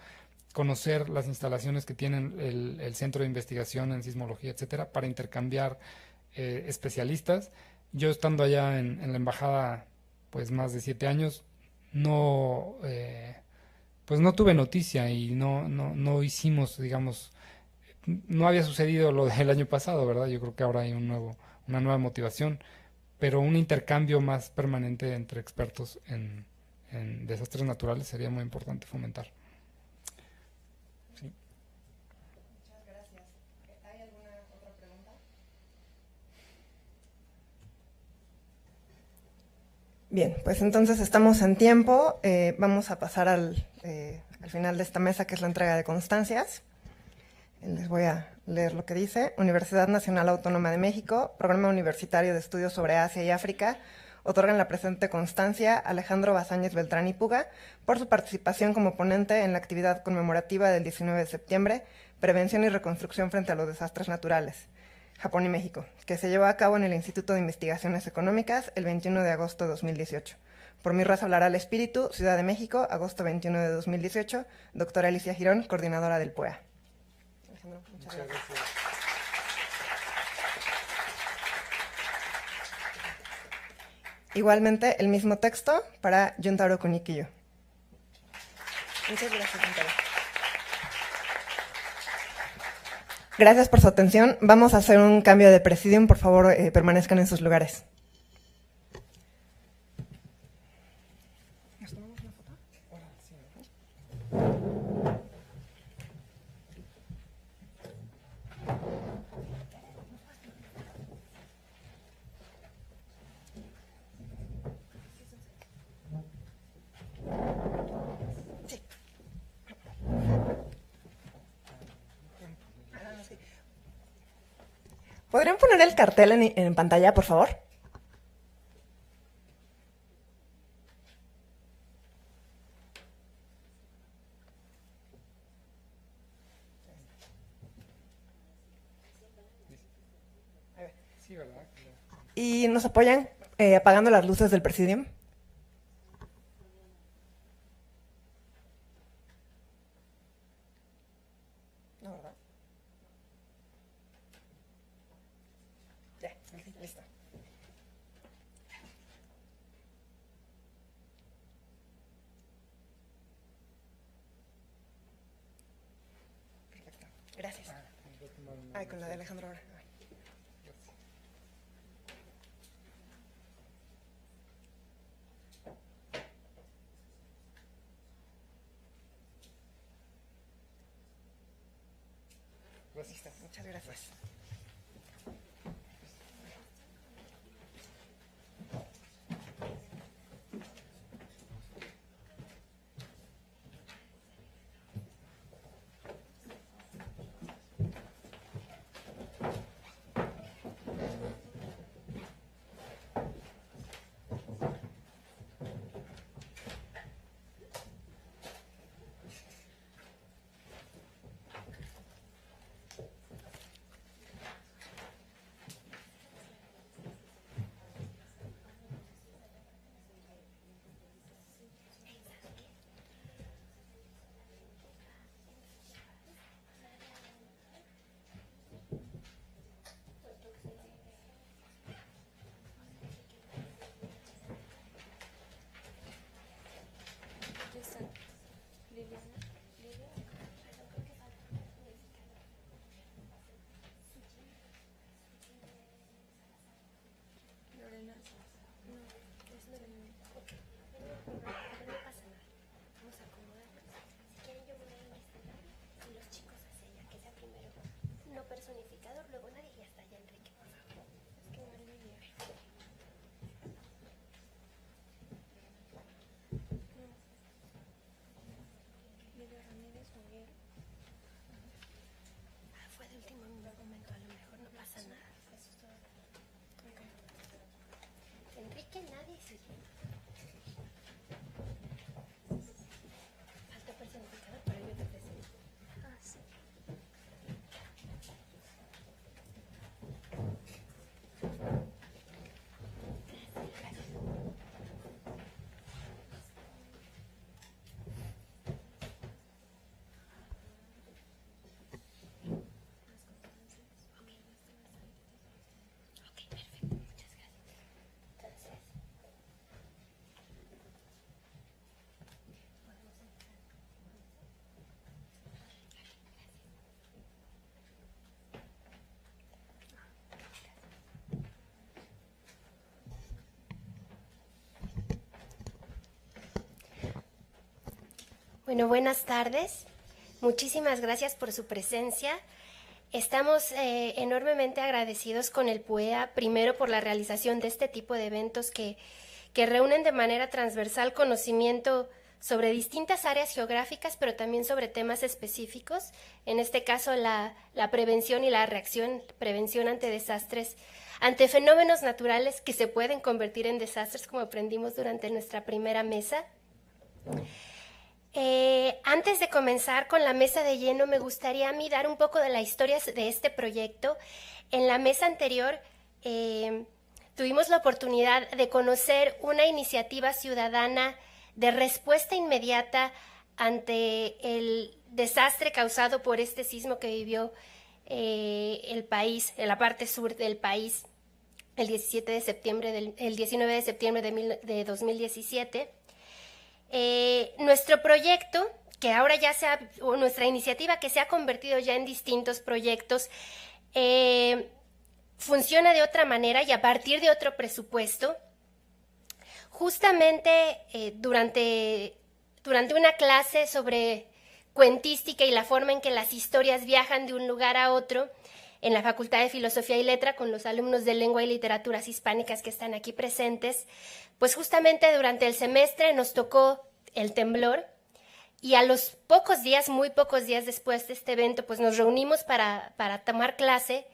conocer las instalaciones que tienen el Centro de Investigación en Sismología, etcétera, para intercambiar especialistas. Yo estando allá en la embajada pues más de 7 años, pues no tuve noticia y no hicimos, digamos, no había sucedido lo del año pasado, ¿verdad? Yo creo que ahora hay una nueva motivación, pero un intercambio más permanente entre expertos en desastres naturales sería muy importante fomentar. Sí. Muchas gracias. ¿Hay alguna otra pregunta? Bien, pues entonces estamos en tiempo. Vamos a pasar al final de esta mesa, que es la entrega de constancias. Les voy a leer lo que dice. Universidad Nacional Autónoma de México, Programa Universitario de Estudios sobre Asia y África, otorgan la presente constancia a Alejandro Basáñez Beltrán y Puga por su participación como ponente en la actividad conmemorativa del 19 de septiembre, Prevención y Reconstrucción frente a los Desastres Naturales, Japón y México, que se llevó a cabo en el Instituto de Investigaciones Económicas el 21 de agosto de 2018. Por mi raza hablará el espíritu, Ciudad de México, agosto 21 de 2018, doctora Alicia Girón, coordinadora del PUEA. Alejandro, muchas gracias. Igualmente, el mismo texto para Juntaro Kunikiyo. Muchas gracias, Juntaro. Gracias por su atención. Vamos a hacer un cambio de presidium. Por favor, permanezcan en sus lugares. ¿Nos tomamos una foto? Ahora sí, ¿no? ¿Podrían poner el cartel en pantalla, por favor? Sí, ¿verdad? ¿Y nos apoyan apagando las luces del presidium? No, ¿verdad? Ya, listo. Perfecto. Gracias. Ay, con la de Alejandro ahora. Muchas gracias. personificador, luego nadie y hasta allá Enrique, por favor. Es que no es Lidia. Lidia Ramírez Miguel. Fue de último momento, a lo mejor no pasa nada. Eso es todo. Okay. Enrique, nadie sí. Falta personificador, pero yo te presento. Ah, sí. Ok, perfecto, muchas gracias. Entonces, podemos empezar. Bueno, buenas tardes. Muchísimas gracias por su presencia. Estamos enormemente agradecidos con el PUEA, primero por la realización de este tipo de eventos que reúnen de manera transversal conocimiento sobre distintas áreas geográficas, pero también sobre temas específicos, en este caso la prevención y la prevención ante desastres, ante fenómenos naturales que se pueden convertir en desastres, como aprendimos durante nuestra primera mesa. Antes de comenzar con la mesa de lleno, me gustaría a mí dar un poco de la historia de este proyecto. En la mesa anterior tuvimos la oportunidad de conocer una iniciativa ciudadana de respuesta inmediata ante el desastre causado por este sismo que vivió el país, en la parte sur del país, el 19 de septiembre de 2017. Nuestro proyecto, que ahora ya nuestra iniciativa que se ha convertido ya en distintos proyectos, funciona de otra manera y a partir de otro presupuesto. Justamente durante una clase sobre cuentística y la forma en que las historias viajan de un lugar a otro, en la Facultad de Filosofía y Letra, con los alumnos de Lengua y Literaturas Hispánicas que están aquí presentes, pues justamente durante el semestre nos tocó el temblor y a los pocos días, muy pocos días después de este evento, pues nos reunimos para tomar clase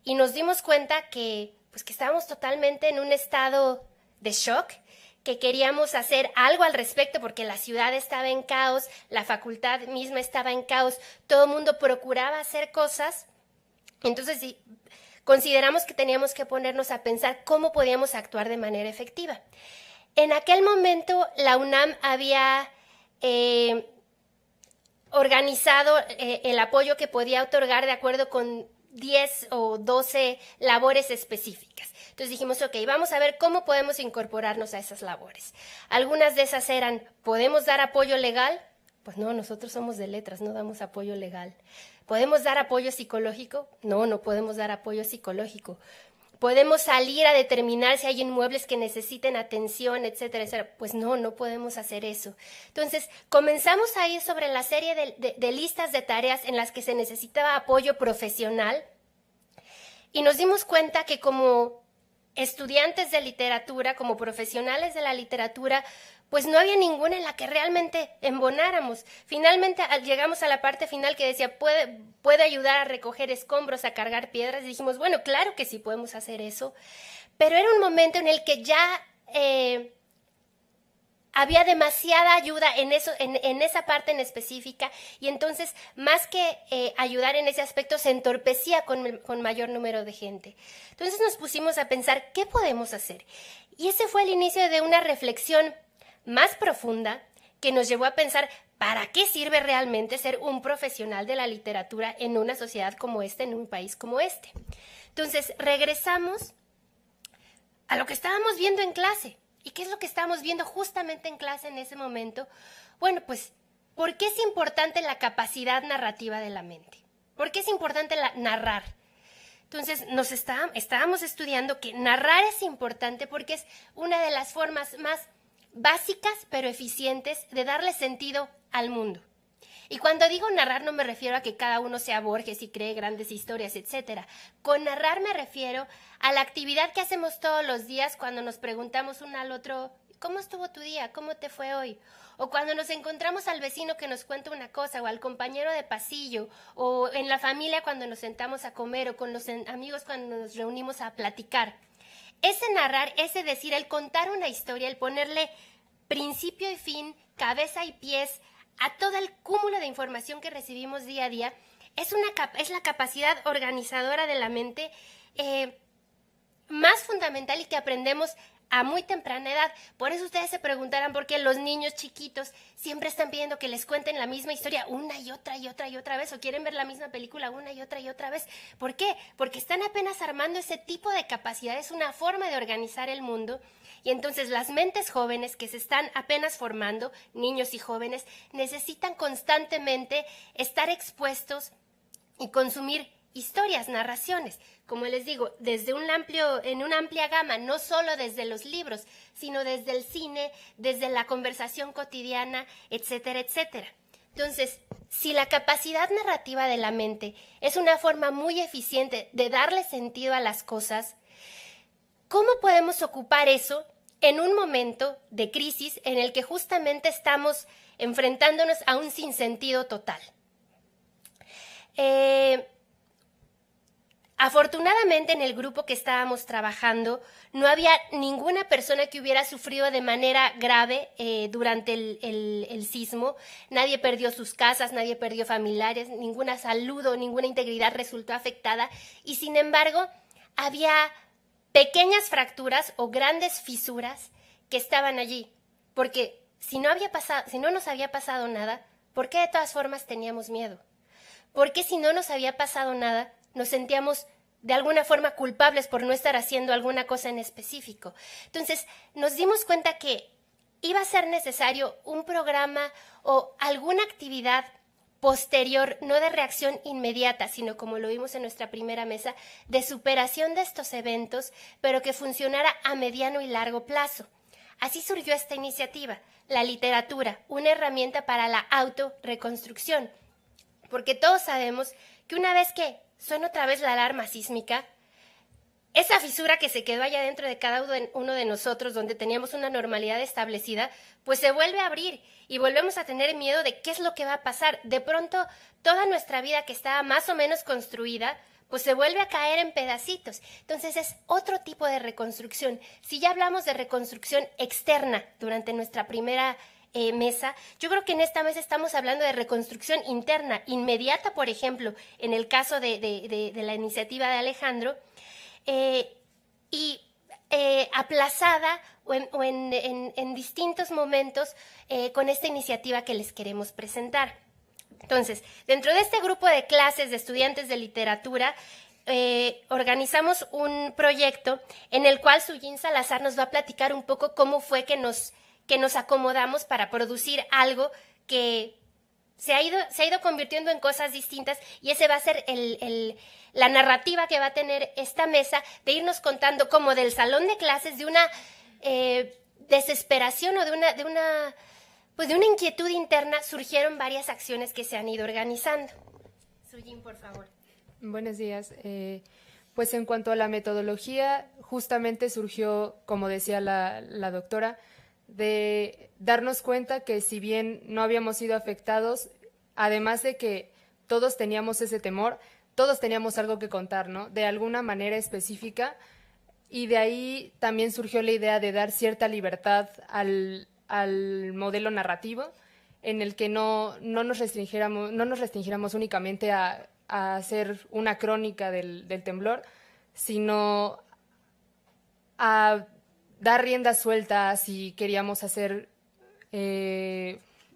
y nos dimos cuenta que estábamos totalmente en un estado de shock, que queríamos hacer algo al respecto porque la ciudad estaba en caos, la facultad misma estaba en caos, todo el mundo procuraba hacer cosas. Entonces consideramos que teníamos que ponernos a pensar cómo podíamos actuar de manera efectiva. En aquel momento la UNAM había organizado el apoyo que podía otorgar de acuerdo con 10 o 12 labores específicas. Entonces dijimos, ok, vamos a ver cómo podemos incorporarnos a esas labores. Algunas de esas eran, ¿podemos dar apoyo legal? Pues no, nosotros somos de letras, no damos apoyo legal. ¿Podemos dar apoyo psicológico? No, no podemos dar apoyo psicológico. ¿Podemos salir a determinar si hay inmuebles que necesiten atención, etcétera, etcétera? Pues no, no podemos hacer eso. Entonces, comenzamos a ir sobre la serie de listas de tareas en las que se necesitaba apoyo profesional y nos dimos cuenta que como estudiantes de literatura, como profesionales de la literatura, pues no había ninguna en la que realmente embonáramos. Finalmente llegamos a la parte final que decía, ¿puede ayudar a recoger escombros, a cargar piedras? Y dijimos, bueno, claro que sí podemos hacer eso, pero era un momento en el que ya había demasiada ayuda en esa parte en específica y entonces más que ayudar en ese aspecto se entorpecía con mayor número de gente. Entonces nos pusimos a pensar, ¿qué podemos hacer? Y ese fue el inicio de una reflexión más profunda que nos llevó a pensar ¿para qué sirve realmente ser un profesional de la literatura en una sociedad como esta, en un país como este? Entonces regresamos a lo que estábamos viendo en clase. ¿Y qué es lo que estábamos viendo justamente en clase en ese momento? Bueno, pues, ¿por qué es importante la capacidad narrativa de la mente? ¿Por qué es importante narrar? Entonces, estábamos estudiando que narrar es importante porque es una de las formas más básicas pero eficientes de darle sentido al mundo. Y cuando digo narrar no me refiero a que cada uno sea Borges y cree grandes historias, etcétera. Con narrar me refiero a la actividad que hacemos todos los días cuando nos preguntamos uno al otro, ¿cómo estuvo tu día? ¿Cómo te fue hoy? O cuando nos encontramos al vecino que nos cuenta una cosa, o al compañero de pasillo, o en la familia cuando nos sentamos a comer, o con los amigos cuando nos reunimos a platicar. Ese narrar, ese decir, el contar una historia, el ponerle principio y fin, cabeza y pies a todo el cúmulo de información que recibimos día a día, es la capacidad organizadora de la mente más fundamental y que aprendemos a muy temprana edad. Por eso ustedes se preguntarán por qué los niños chiquitos siempre están pidiendo que les cuenten la misma historia una y otra y otra y otra vez, o quieren ver la misma película una y otra vez. ¿Por qué? Porque están apenas armando ese tipo de capacidades, una forma de organizar el mundo. Y entonces las mentes jóvenes que se están apenas formando, niños y jóvenes, necesitan constantemente estar expuestos y consumir historias, narraciones, como les digo, en una amplia gama, no solo desde los libros, sino desde el cine, desde la conversación cotidiana, etcétera, etcétera. Entonces, si la capacidad narrativa de la mente es una forma muy eficiente de darle sentido a las cosas, ¿cómo podemos ocupar eso en un momento de crisis en el que justamente estamos enfrentándonos a un sinsentido total? Afortunadamente, en el grupo que estábamos trabajando no había ninguna persona que hubiera sufrido de manera grave durante el sismo. Nadie perdió sus casas, nadie perdió familiares, ninguna salud o ninguna integridad resultó afectada. Y sin embargo, había pequeñas fracturas o grandes fisuras que estaban allí. Porque si no nos había pasado nada, ¿por qué de todas formas teníamos miedo? ¿Por qué si no nos había pasado nada nos sentíamos de alguna forma culpables por no estar haciendo alguna cosa en específico? Entonces, nos dimos cuenta que iba a ser necesario un programa o alguna actividad posterior, no de reacción inmediata, sino como lo vimos en nuestra primera mesa, de superación de estos eventos, pero que funcionara a mediano y largo plazo. Así surgió esta iniciativa, la literatura, una herramienta para la autorreconstrucción, porque todos sabemos que una vez que suena otra vez la alarma sísmica, esa fisura que se quedó allá dentro de cada uno de nosotros, donde teníamos una normalidad establecida, pues se vuelve a abrir y volvemos a tener miedo de qué es lo que va a pasar. De pronto, toda nuestra vida que estaba más o menos construida, pues se vuelve a caer en pedacitos. Entonces es otro tipo de reconstrucción. Si ya hablamos de reconstrucción externa durante nuestra primera mesa, yo creo que en esta mesa estamos hablando de reconstrucción interna, inmediata, por ejemplo, en el caso de la iniciativa de Alejandro, y aplazada o en distintos momentos con esta iniciativa que les queremos presentar. Entonces, dentro de este grupo de clases de estudiantes de literatura, organizamos un proyecto en el cual Sujin Salazar nos va a platicar un poco cómo fue que nos acomodamos para producir algo que se ha ido convirtiendo en cosas distintas, y ese va a ser la narrativa que va a tener esta mesa, de irnos contando como del salón de clases, de una desesperación o de una inquietud interna, surgieron varias acciones que se han ido organizando. Sujin, por favor. Buenos días. Pues en cuanto a la metodología, justamente surgió, como decía la doctora, de darnos cuenta que si bien no habíamos sido afectados, además de que todos teníamos ese temor, todos teníamos algo que contar, ¿no? De alguna manera específica, y de ahí también surgió la idea de dar cierta libertad al modelo narrativo, en el que no nos restringiéramos únicamente a hacer una crónica del temblor, sino a dar rienda suelta si queríamos hacer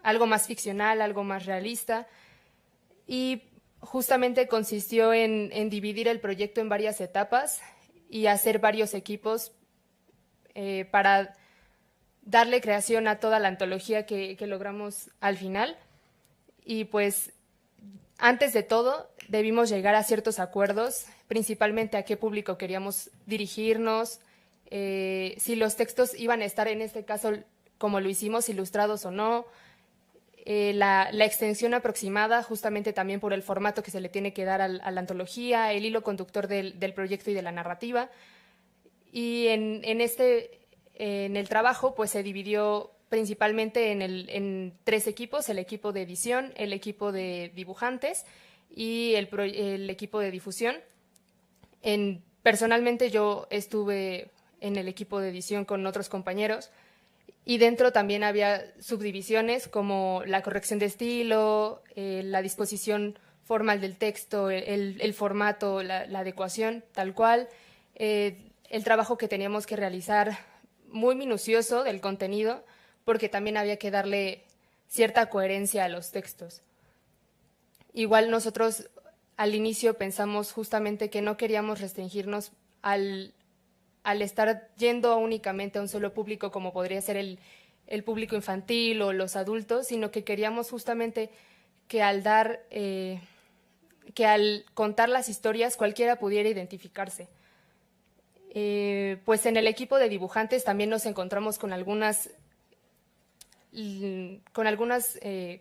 algo más ficcional, algo más realista. Y justamente consistió en dividir el proyecto en varias etapas y hacer varios equipos para darle creación a toda la antología que logramos al final. Y pues, antes de todo, debimos llegar a ciertos acuerdos, principalmente a qué público queríamos dirigirnos, si los textos iban a estar, en este caso, como lo hicimos, ilustrados o no, la extensión aproximada, justamente también por el formato que se le tiene que dar a la antología, el hilo conductor del proyecto y de la narrativa. Y en el trabajo pues se dividió principalmente en 3 equipos: el equipo de edición, el equipo de dibujantes y el equipo de difusión. Personalmente yo estuve en el equipo de edición con otros compañeros, y dentro también había subdivisiones como la corrección de estilo, la disposición formal del texto, el formato, la adecuación, tal cual, el trabajo que teníamos que realizar muy minucioso del contenido, porque también había que darle cierta coherencia a los textos. Igual nosotros al inicio pensamos justamente que no queríamos restringirnos al estar yendo únicamente a un solo público, como podría ser el público infantil o los adultos, sino que queríamos justamente que al contar las historias cualquiera pudiera identificarse. Pues en el equipo de dibujantes también nos encontramos con algunas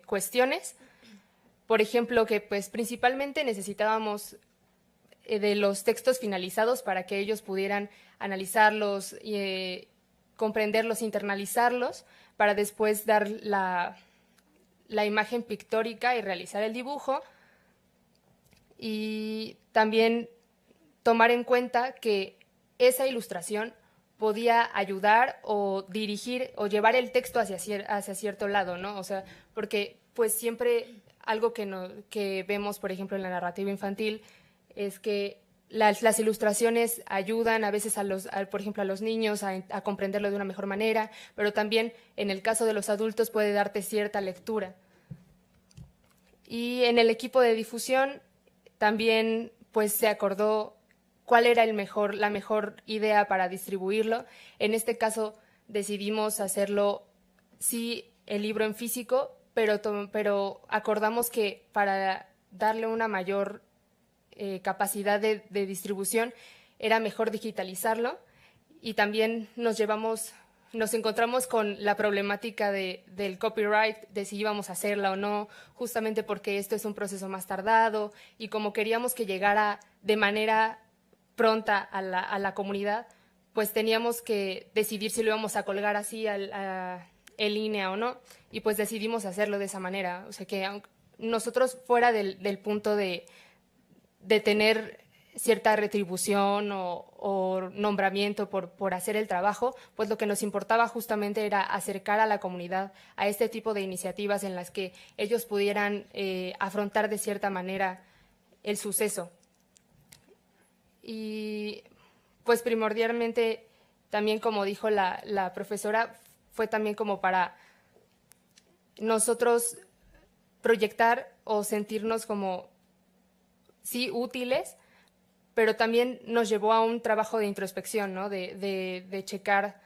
cuestiones. Por ejemplo, que pues principalmente necesitábamos de los textos finalizados para que ellos pudieran analizarlos, comprenderlos, internalizarlos, para después dar la imagen pictórica y realizar el dibujo. Y también tomar en cuenta que esa ilustración podía ayudar o dirigir o llevar el texto hacia cierto lado, ¿no? O sea, porque pues siempre algo que vemos, por ejemplo, en la narrativa infantil, es que las ilustraciones ayudan a veces por ejemplo, a los niños a comprenderlo de una mejor manera, pero también en el caso de los adultos puede darte cierta lectura. Y en el equipo de difusión también pues se acordó cuál era la mejor idea para distribuirlo. En este caso decidimos hacerlo, sí, el libro en físico, pero acordamos que para darle una mayor capacidad de distribución era mejor digitalizarlo, y también nos encontramos con la problemática del copyright, de si íbamos a hacerla o no, justamente porque esto es un proceso más tardado, y como queríamos que llegara de manera pronta a la comunidad, pues teníamos que decidir si lo íbamos a colgar así en línea o no, y pues decidimos hacerlo de esa manera. O sea que nosotros, fuera del punto de tener cierta retribución o nombramiento por hacer el trabajo, pues lo que nos importaba justamente era acercar a la comunidad a este tipo de iniciativas en las que ellos pudieran afrontar de cierta manera el suceso. Y pues primordialmente, también como dijo la profesora, fue también como para nosotros proyectar o sentirnos como, sí, útiles, pero también nos llevó a un trabajo de introspección, ¿no? De checar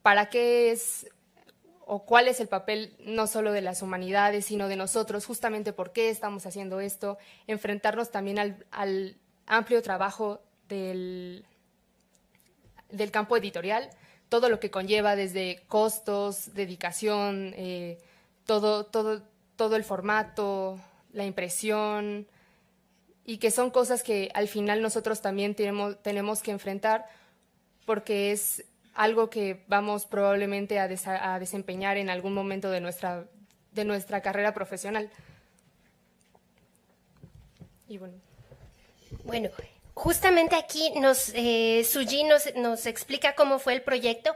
para qué es o cuál es el papel no solo de las humanidades, sino de nosotros, justamente por qué estamos haciendo esto, enfrentarnos también al amplio trabajo del campo editorial, todo lo que conlleva desde costos, dedicación, todo el formato, la impresión, y que son cosas que al final nosotros también tenemos que enfrentar, porque es algo que vamos probablemente a desempeñar en algún momento de nuestra carrera profesional. Y bueno, justamente aquí Suji nos explica cómo fue el proyecto.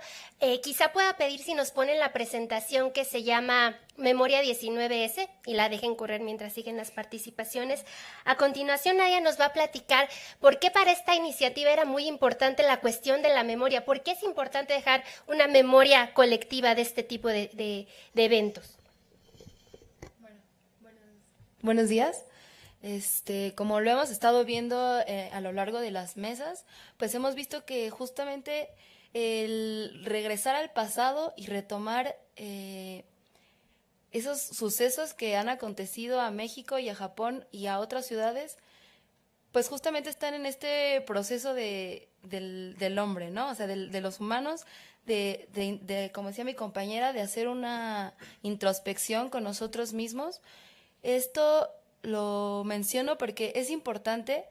Quizá pueda pedir si nos ponen la presentación que se llama Memoria 19S y la dejen correr mientras siguen las participaciones. A continuación, Nadia nos va a platicar por qué para esta iniciativa era muy importante la cuestión de la memoria, por qué es importante dejar una memoria colectiva de este tipo de eventos. Buenos días. Como lo hemos estado viendo a lo largo de las mesas, pues hemos visto que justamente el regresar al pasado y retomar esos sucesos que han acontecido a México y a Japón y a otras ciudades, pues justamente están en este proceso del hombre, ¿no? O sea, de los humanos, como decía mi compañera, de hacer una introspección con nosotros mismos. Esto lo menciono porque es importante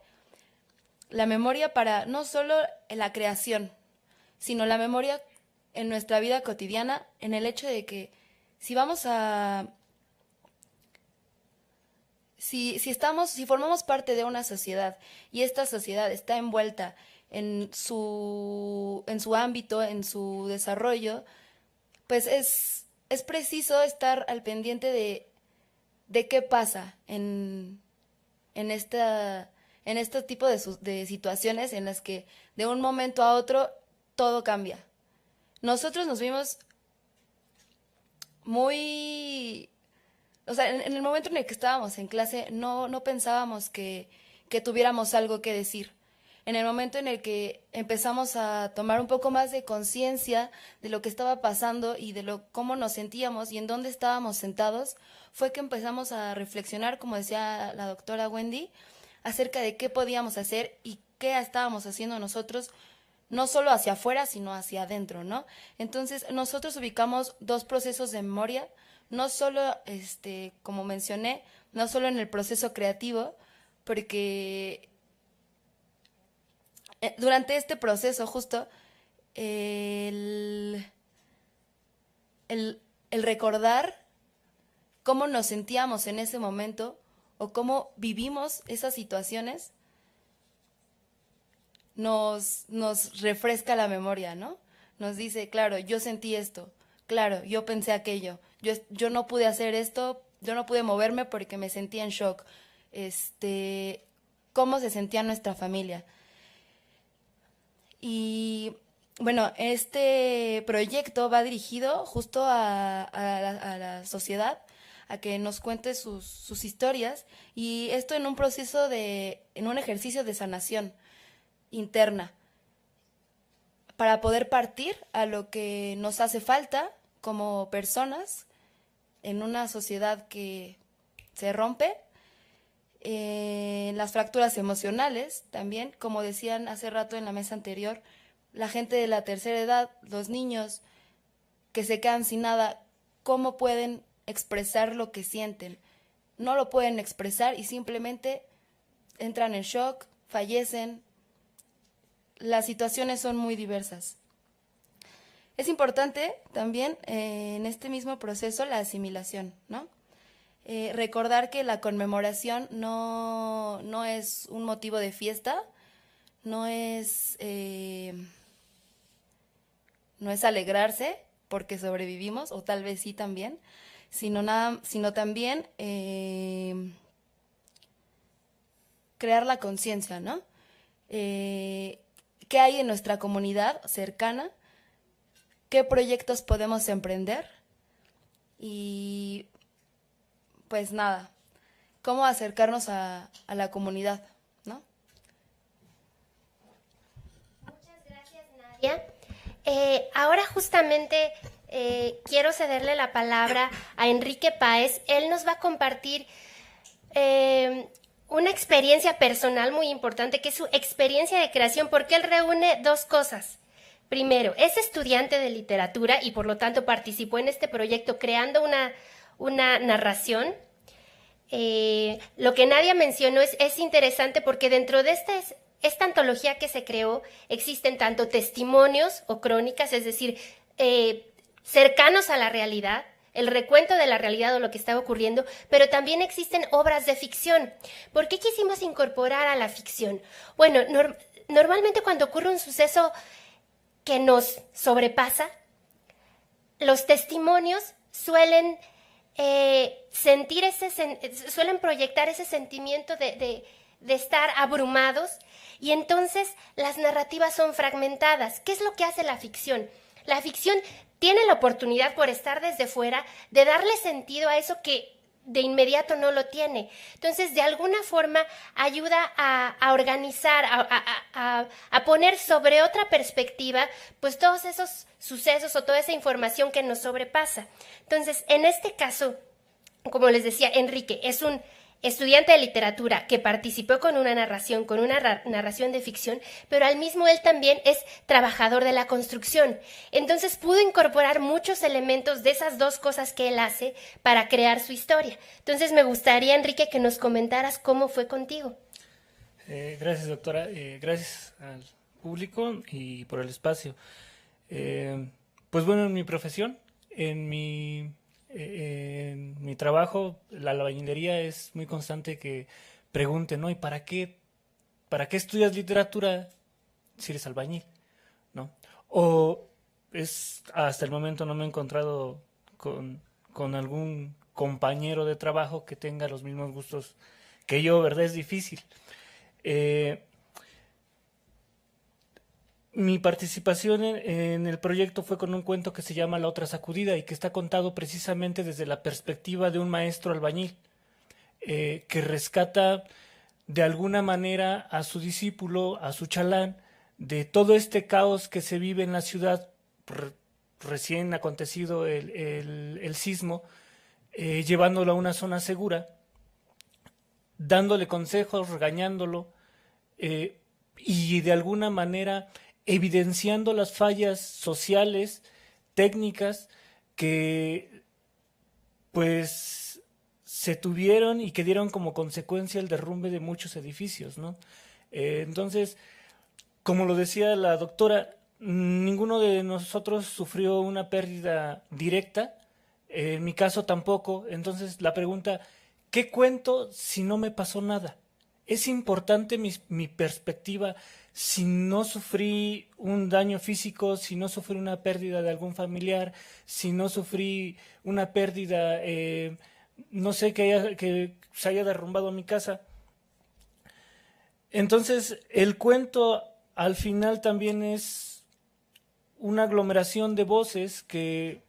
la memoria para no solo la creación, sino la memoria en nuestra vida cotidiana, en el hecho de que si formamos parte de una sociedad y esta sociedad está envuelta en su ámbito, en su desarrollo, pues es preciso estar al pendiente de qué pasa en este tipo de situaciones en las que de un momento a otro todo cambia. Nosotros nos vimos muy... O sea, en el momento en el que estábamos en clase no pensábamos que tuviéramos algo que decir. En el momento en el que empezamos a tomar un poco más de conciencia de lo que estaba pasando y de cómo nos sentíamos y en dónde estábamos sentados, fue que empezamos a reflexionar, como decía la doctora Wendy, acerca de qué podíamos hacer y qué estábamos haciendo nosotros, no solo hacia afuera, sino hacia adentro, ¿no? Entonces, nosotros ubicamos 2 procesos de memoria, no solo, como mencioné, no solo en el proceso creativo, porque durante este proceso justo el recordar cómo nos sentíamos en ese momento o cómo vivimos esas situaciones nos refresca la memoria, ¿no? Nos dice, claro, yo sentí esto, claro, yo pensé aquello, yo no pude hacer esto, yo no pude moverme porque me sentía en shock. Cómo se sentía nuestra familia. Y bueno, este proyecto va dirigido justo a la sociedad, a que nos cuente sus historias, y esto en un proceso en un ejercicio de sanación interna, para poder partir a lo que nos hace falta como personas en una sociedad que se rompe, las fracturas emocionales también, como decían hace rato en la mesa anterior, la gente de la tercera edad, los niños que se quedan sin nada, ¿cómo pueden expresar lo que sienten? No lo pueden expresar y simplemente entran en shock, fallecen. Las situaciones son muy diversas. Es importante también en este mismo proceso la asimilación, ¿no? Recordar que la conmemoración no es un motivo de fiesta, no es alegrarse porque sobrevivimos, o tal vez sí también, sino también crear la conciencia, ¿no? ¿Qué hay en nuestra comunidad cercana? ¿Qué proyectos podemos emprender? Y pues nada, cómo acercarnos a la comunidad, ¿no? Muchas gracias, Nadia. Ahora justamente quiero cederle la palabra a Enrique Páez. Él nos va a compartir una experiencia personal muy importante, que es su experiencia de creación, porque él reúne 2 cosas. Primero, es estudiante de literatura y por lo tanto participó en este proyecto creando una narración. Lo que Nadia mencionó es interesante porque dentro de esta antología que se creó existen tanto testimonios o crónicas, es decir, cercanos a la realidad, el recuento de la realidad o lo que está ocurriendo, pero también existen obras de ficción. ¿Por qué quisimos incorporar a la ficción? Bueno, normalmente cuando ocurre un suceso que nos sobrepasa, los testimonios suelen suelen proyectar ese sentimiento de estar abrumados, y entonces las narrativas son fragmentadas. ¿Qué es lo que hace la ficción? La ficción tiene la oportunidad, por estar desde fuera, de darle sentido a eso que de inmediato no lo tiene. Entonces, de alguna forma, ayuda a organizar, a poner sobre otra perspectiva, pues todos esos sucesos o toda esa información que nos sobrepasa. Entonces, en este caso, como les decía, Enrique es un estudiante de literatura que participó con una narración de ficción, pero al mismo él también es trabajador de la construcción. Entonces pudo incorporar muchos elementos de esas dos cosas que él hace para crear su historia. Entonces me gustaría, Enrique, que nos comentaras cómo fue contigo. Gracias, doctora. Gracias al público y por el espacio. Pues bueno, en mi profesión, en mi trabajo, la albañilería, es muy constante que pregunten, ¿no? ¿Y para qué estudias literatura si eres albañil? ¿No? O hasta el momento no me he encontrado con algún compañero de trabajo que tenga los mismos gustos que yo, ¿verdad? Es difícil. Mi participación en el proyecto fue con un cuento que se llama La otra sacudida y que está contado precisamente desde la perspectiva de un maestro albañil que rescata de alguna manera a su discípulo, a su chalán, de todo este caos que se vive en la ciudad recién acontecido el sismo, llevándolo a una zona segura, dándole consejos, regañándolo y de alguna manera evidenciando las fallas sociales, técnicas que pues se tuvieron y que dieron como consecuencia el derrumbe de muchos edificios, ¿no? Entonces, como lo decía la doctora, ninguno de nosotros sufrió una pérdida directa, en mi caso tampoco. Entonces la pregunta, ¿qué cuento si no me pasó nada? Es importante mi perspectiva. Si no sufrí un daño físico, si no sufrí una pérdida de algún familiar, si no sufrí una pérdida, no sé, que se haya derrumbado mi casa. Entonces, el cuento al final también es una aglomeración de voces que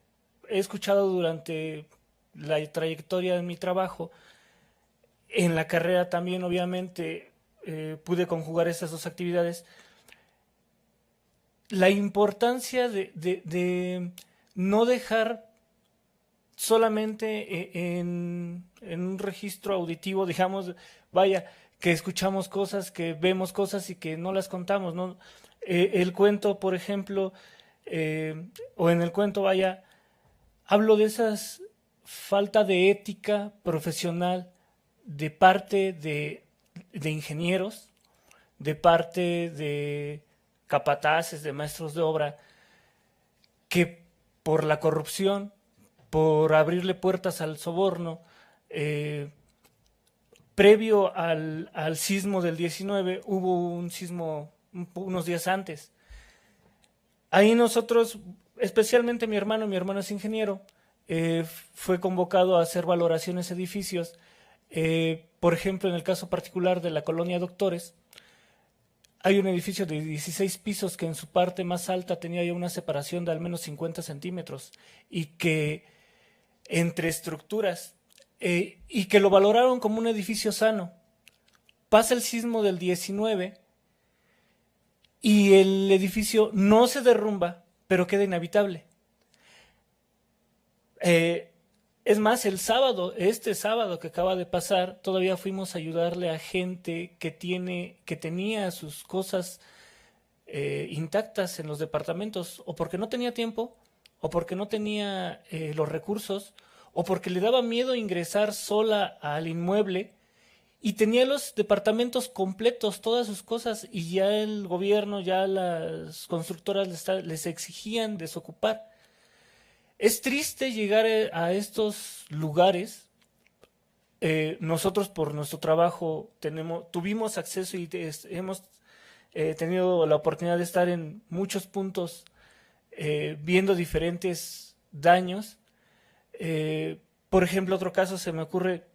he escuchado durante la trayectoria de mi trabajo. En la carrera también, obviamente, pude conjugar esas dos actividades. La importancia de no dejar solamente en un registro auditivo, digamos, vaya, que escuchamos cosas, que vemos cosas y que no las contamos, ¿no? El cuento, por ejemplo, o en el cuento, vaya, hablo de esas falta de ética profesional de parte de ingenieros, de parte de capataces, de maestros de obra, que por la corrupción, por abrirle puertas al soborno, previo al sismo del 19, hubo un sismo unos días antes. Ahí nosotros, especialmente mi hermano es ingeniero, fue convocado a hacer valoraciones de edificios. Por ejemplo, en el caso particular de la colonia Doctores, hay un edificio de 16 pisos que en su parte más alta tenía ya una separación de al menos 50 centímetros y que entre estructuras, y que lo valoraron como un edificio sano. Pasa el sismo del 19 y el edificio no se derrumba, pero queda inhabitable. Es más, este sábado que acaba de pasar, todavía fuimos a ayudarle a gente que tenía sus cosas intactas en los departamentos, o porque no tenía tiempo, o porque no tenía los recursos, o porque le daba miedo ingresar sola al inmueble, y tenía los departamentos completos, todas sus cosas, y ya el gobierno, ya las constructoras les exigían desocupar. Es triste llegar a estos lugares. Nosotros por nuestro trabajo tuvimos acceso y hemos tenido la oportunidad de estar en muchos puntos viendo diferentes daños. Por ejemplo, otro caso se me ocurre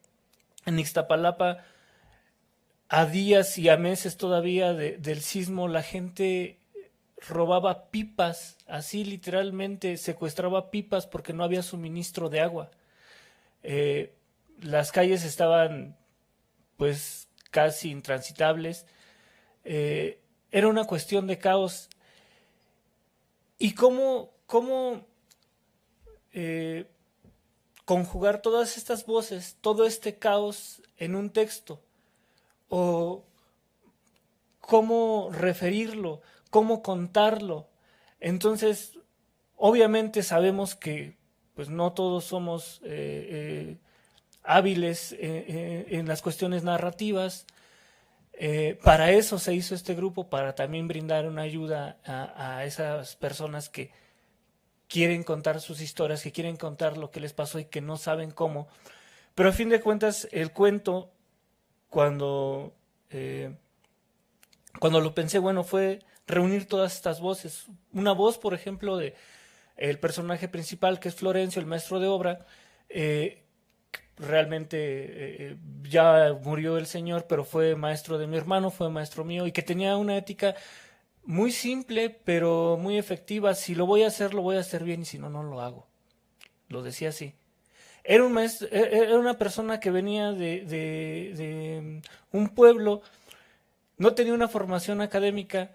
en Ixtapalapa, a días y a meses todavía del sismo, la gente robaba pipas, así literalmente secuestraba pipas porque no había suministro de agua. Las calles estaban pues casi intransitables. Era una cuestión de caos. ¿Y cómo conjugar todas estas voces, todo este caos en un texto, o cómo referirlo, cómo contarlo. Entonces, obviamente sabemos que pues no todos somos hábiles en las cuestiones narrativas. Para eso se hizo este grupo, para también brindar una ayuda a esas personas que quieren contar sus historias, que quieren contar lo que les pasó y que no saben cómo. Pero a fin de cuentas, el cuento, cuando lo pensé, bueno, fue reunir todas estas voces. Una voz, por ejemplo, de el personaje principal, que es Florencio, el maestro de obra. Realmente ya murió el señor, pero fue maestro de mi hermano, fue maestro mío, y que tenía una ética muy simple, pero muy efectiva. Si lo voy a hacer, lo voy a hacer bien, y si no, no lo hago. Lo decía así. Era un maestro, era una persona que venía de un pueblo, no tenía una formación académica,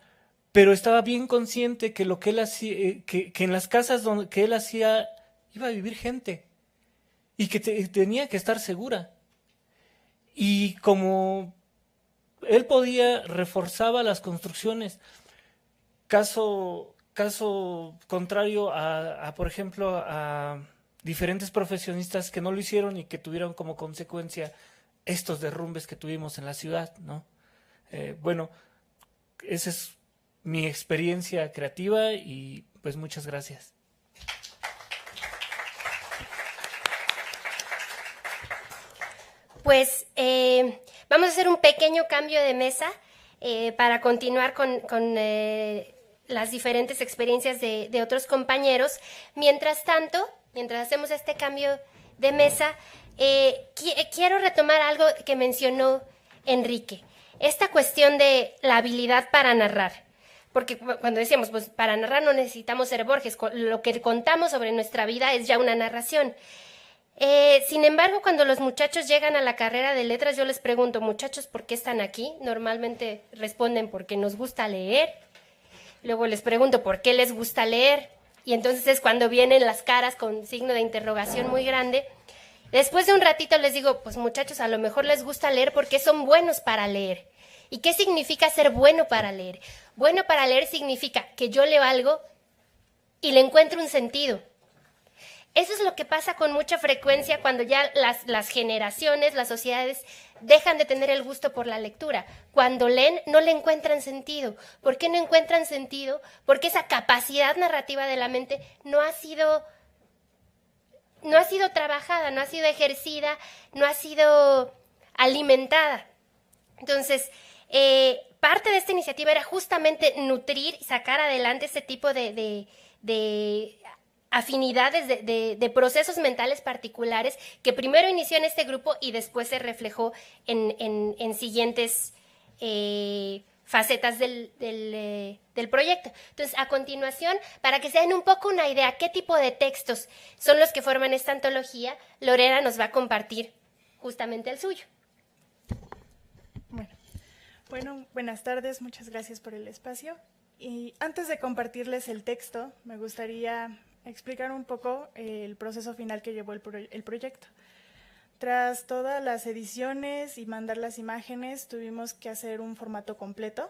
pero estaba bien consciente que lo que él hacía, que en las casas que él hacía iba a vivir gente y que tenía que estar segura. Y como él podía, reforzaba las construcciones. Caso contrario por ejemplo, a diferentes profesionistas que no lo hicieron y que tuvieron como consecuencia estos derrumbes que tuvimos en la ciudad, ¿no? Bueno, esa es mi experiencia creativa y pues muchas gracias. Pues vamos a hacer un pequeño cambio de mesa para continuar con las diferentes experiencias de otros compañeros. Mientras tanto, mientras hacemos este cambio de mesa, quiero retomar algo que mencionó Enrique, esta cuestión de la habilidad para narrar. Porque cuando decíamos, pues para narrar no necesitamos ser Borges, lo que contamos sobre nuestra vida es ya una narración. Sin embargo, cuando los muchachos llegan a la carrera de letras, yo les pregunto, muchachos, ¿por qué están aquí? Normalmente responden porque nos gusta leer. Luego les pregunto, ¿por qué les gusta leer? Y entonces es cuando vienen las caras con signo de interrogación muy grande. Después de un ratito les digo, pues muchachos, a lo mejor les gusta leer porque son buenos para leer. ¿Y qué significa ser bueno para leer? Bueno para leer significa que yo leo algo y le encuentro un sentido. Eso es lo que pasa con mucha frecuencia cuando ya las generaciones, las sociedades dejan de tener el gusto por la lectura. Cuando leen no le encuentran sentido. ¿Por qué no encuentran sentido? Porque esa capacidad narrativa de la mente no ha sido trabajada, no ha sido ejercida, no ha sido alimentada. Entonces, parte de esta iniciativa era justamente nutrir y sacar adelante este tipo de afinidades, de procesos mentales particulares que primero inició en este grupo y después se reflejó en siguientes facetas del proyecto. Entonces, a continuación, para que se den un poco una idea qué tipo de textos son los que forman esta antología, Lorena nos va a compartir justamente el suyo. Bueno, buenas tardes, muchas gracias por el espacio. Y antes de compartirles el texto, me gustaría explicar un poco el proceso final que llevó el proyecto. Tras todas las ediciones y mandar las imágenes, tuvimos que hacer un formato completo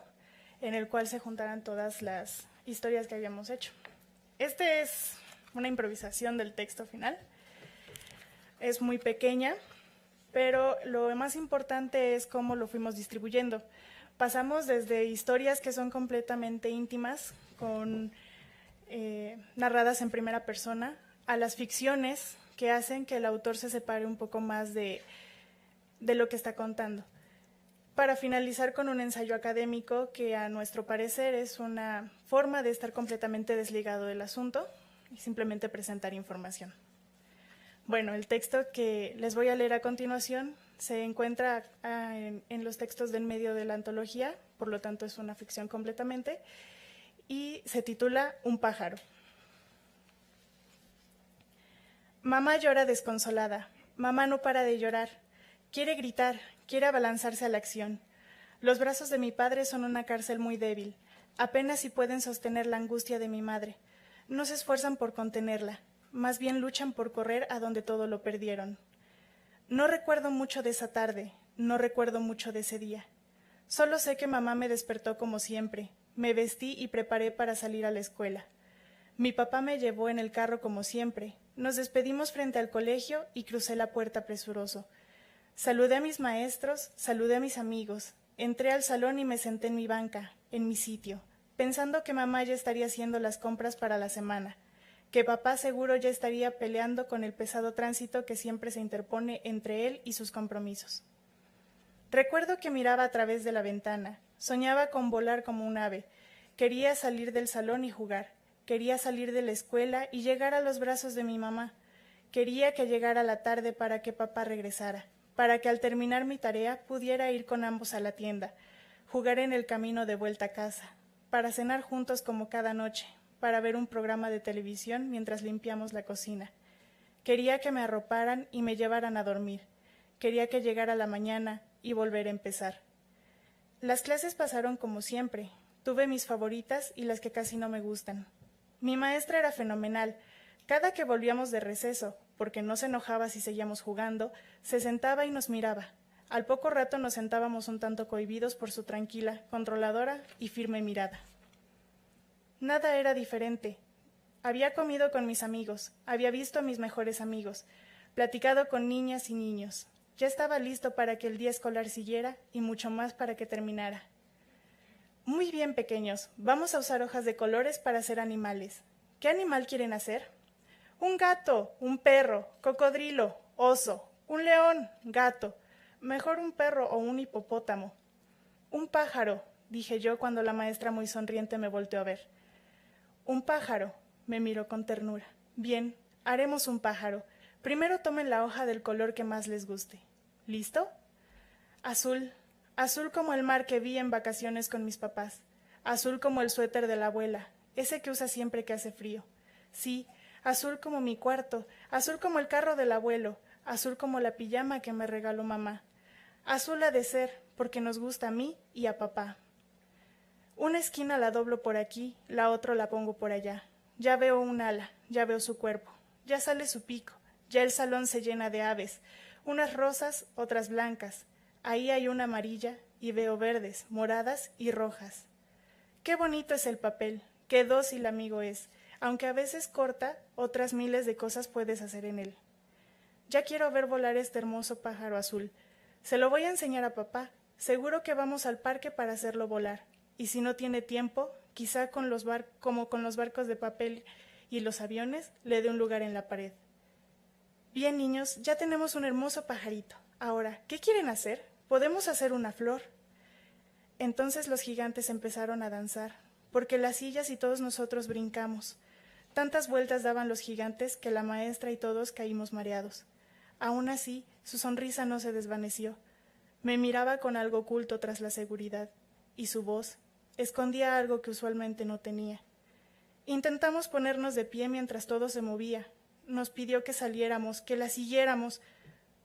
en el cual se juntaran todas las historias que habíamos hecho. Este es una improvisación del texto final. Es muy pequeña, pero lo más importante es cómo lo fuimos distribuyendo. Pasamos desde historias que son completamente íntimas, narradas en primera persona, a las ficciones que hacen que el autor se separe un poco más de lo que está contando, para finalizar con un ensayo académico que a nuestro parecer es una forma de estar completamente desligado del asunto y simplemente presentar información. Bueno, el texto que les voy a leer a continuación se encuentra en los textos del medio de la antología, por lo tanto es una ficción completamente, y se titula Un pájaro. Mamá llora desconsolada. Mamá no para de llorar. Quiere gritar, quiere abalanzarse a la acción. Los brazos de mi padre son una cárcel muy débil. Apenas si pueden sostener la angustia de mi madre. No se esfuerzan por contenerla. más bien luchan por correr a donde todo lo perdieron. No recuerdo mucho de esa tarde, no recuerdo mucho de ese día. Solo sé que mamá me despertó como siempre, me vestí y preparé para salir a la escuela. Mi papá me llevó en el carro como siempre, nos despedimos frente al colegio y crucé la puerta presuroso. Saludé a mis maestros, saludé a mis amigos, entré al salón y me senté en mi banca, en mi sitio, pensando que mamá ya estaría haciendo las compras para la semana, que papá seguro ya estaría peleando con el pesado tránsito que siempre se interpone entre él y sus compromisos. Recuerdo que miraba a través de la ventana, soñaba con volar como un ave, quería salir del salón y jugar, quería salir de la escuela y llegar a los brazos de mi mamá, quería que llegara la tarde para que papá regresara, para que al terminar mi tarea pudiera ir con ambos a la tienda, jugar en el camino de vuelta a casa, para cenar juntos como cada noche, para ver un programa de televisión mientras limpiamos la cocina. Quería que me arroparan y me llevaran a dormir. Quería que llegara la mañana y volver a empezar. Las clases pasaron como siempre. Tuve mis favoritas y las que casi no me gustan. Mi maestra era fenomenal. Cada que volvíamos de receso, porque no se enojaba si seguíamos jugando, se sentaba y nos miraba. Al poco rato nos sentábamos un tanto cohibidos por su tranquila, controladora y firme mirada. Nada era diferente. Había comido con mis amigos, había visto a mis mejores amigos, platicado con niñas y niños. Ya estaba listo para que el día escolar siguiera y mucho más para que terminara. Muy bien, pequeños, vamos a usar hojas de colores para hacer animales. ¿Qué animal quieren hacer? Un gato, un perro, cocodrilo, oso, un león, gato, mejor un perro o un hipopótamo. Un pájaro, dije yo cuando la maestra muy sonriente me volteó a ver. Un pájaro, me miró con ternura. Bien, haremos un pájaro. Primero tomen la hoja del color que más les guste. ¿Listo? Azul, azul como el mar que vi en vacaciones con mis papás. Azul como el suéter de la abuela, ese que usa siempre que hace frío. Sí, azul como mi cuarto, azul como el carro del abuelo, azul como la pijama que me regaló mamá. Azul ha de ser, porque nos gusta a mí y a papá. Una esquina la doblo por aquí, la otra la pongo por allá. Ya veo un ala, ya veo su cuerpo, ya sale su pico, ya el salón se llena de aves, unas rosas, otras blancas. Ahí hay una amarilla y veo verdes, moradas y rojas. Qué bonito es el papel, qué dócil amigo es. Aunque a veces corta, otras miles de cosas puedes hacer en él. Ya quiero ver volar este hermoso pájaro azul. Se lo voy a enseñar a papá. Seguro que vamos al parque para hacerlo volar. Y si no tiene tiempo, quizá como con los barcos de papel y los aviones, le dé un lugar en la pared. Bien, niños, ya tenemos un hermoso pajarito. Ahora, ¿qué quieren hacer? Podemos hacer una flor. Entonces los gigantes empezaron a danzar, porque las sillas y todos nosotros brincamos. Tantas vueltas daban los gigantes que la maestra y todos caímos mareados. Aún así, su sonrisa no se desvaneció. Me miraba con algo oculto tras la seguridad, y su voz escondía algo que usualmente no tenía. Intentamos ponernos de pie mientras todo se movía. Nos pidió que saliéramos, que la siguiéramos,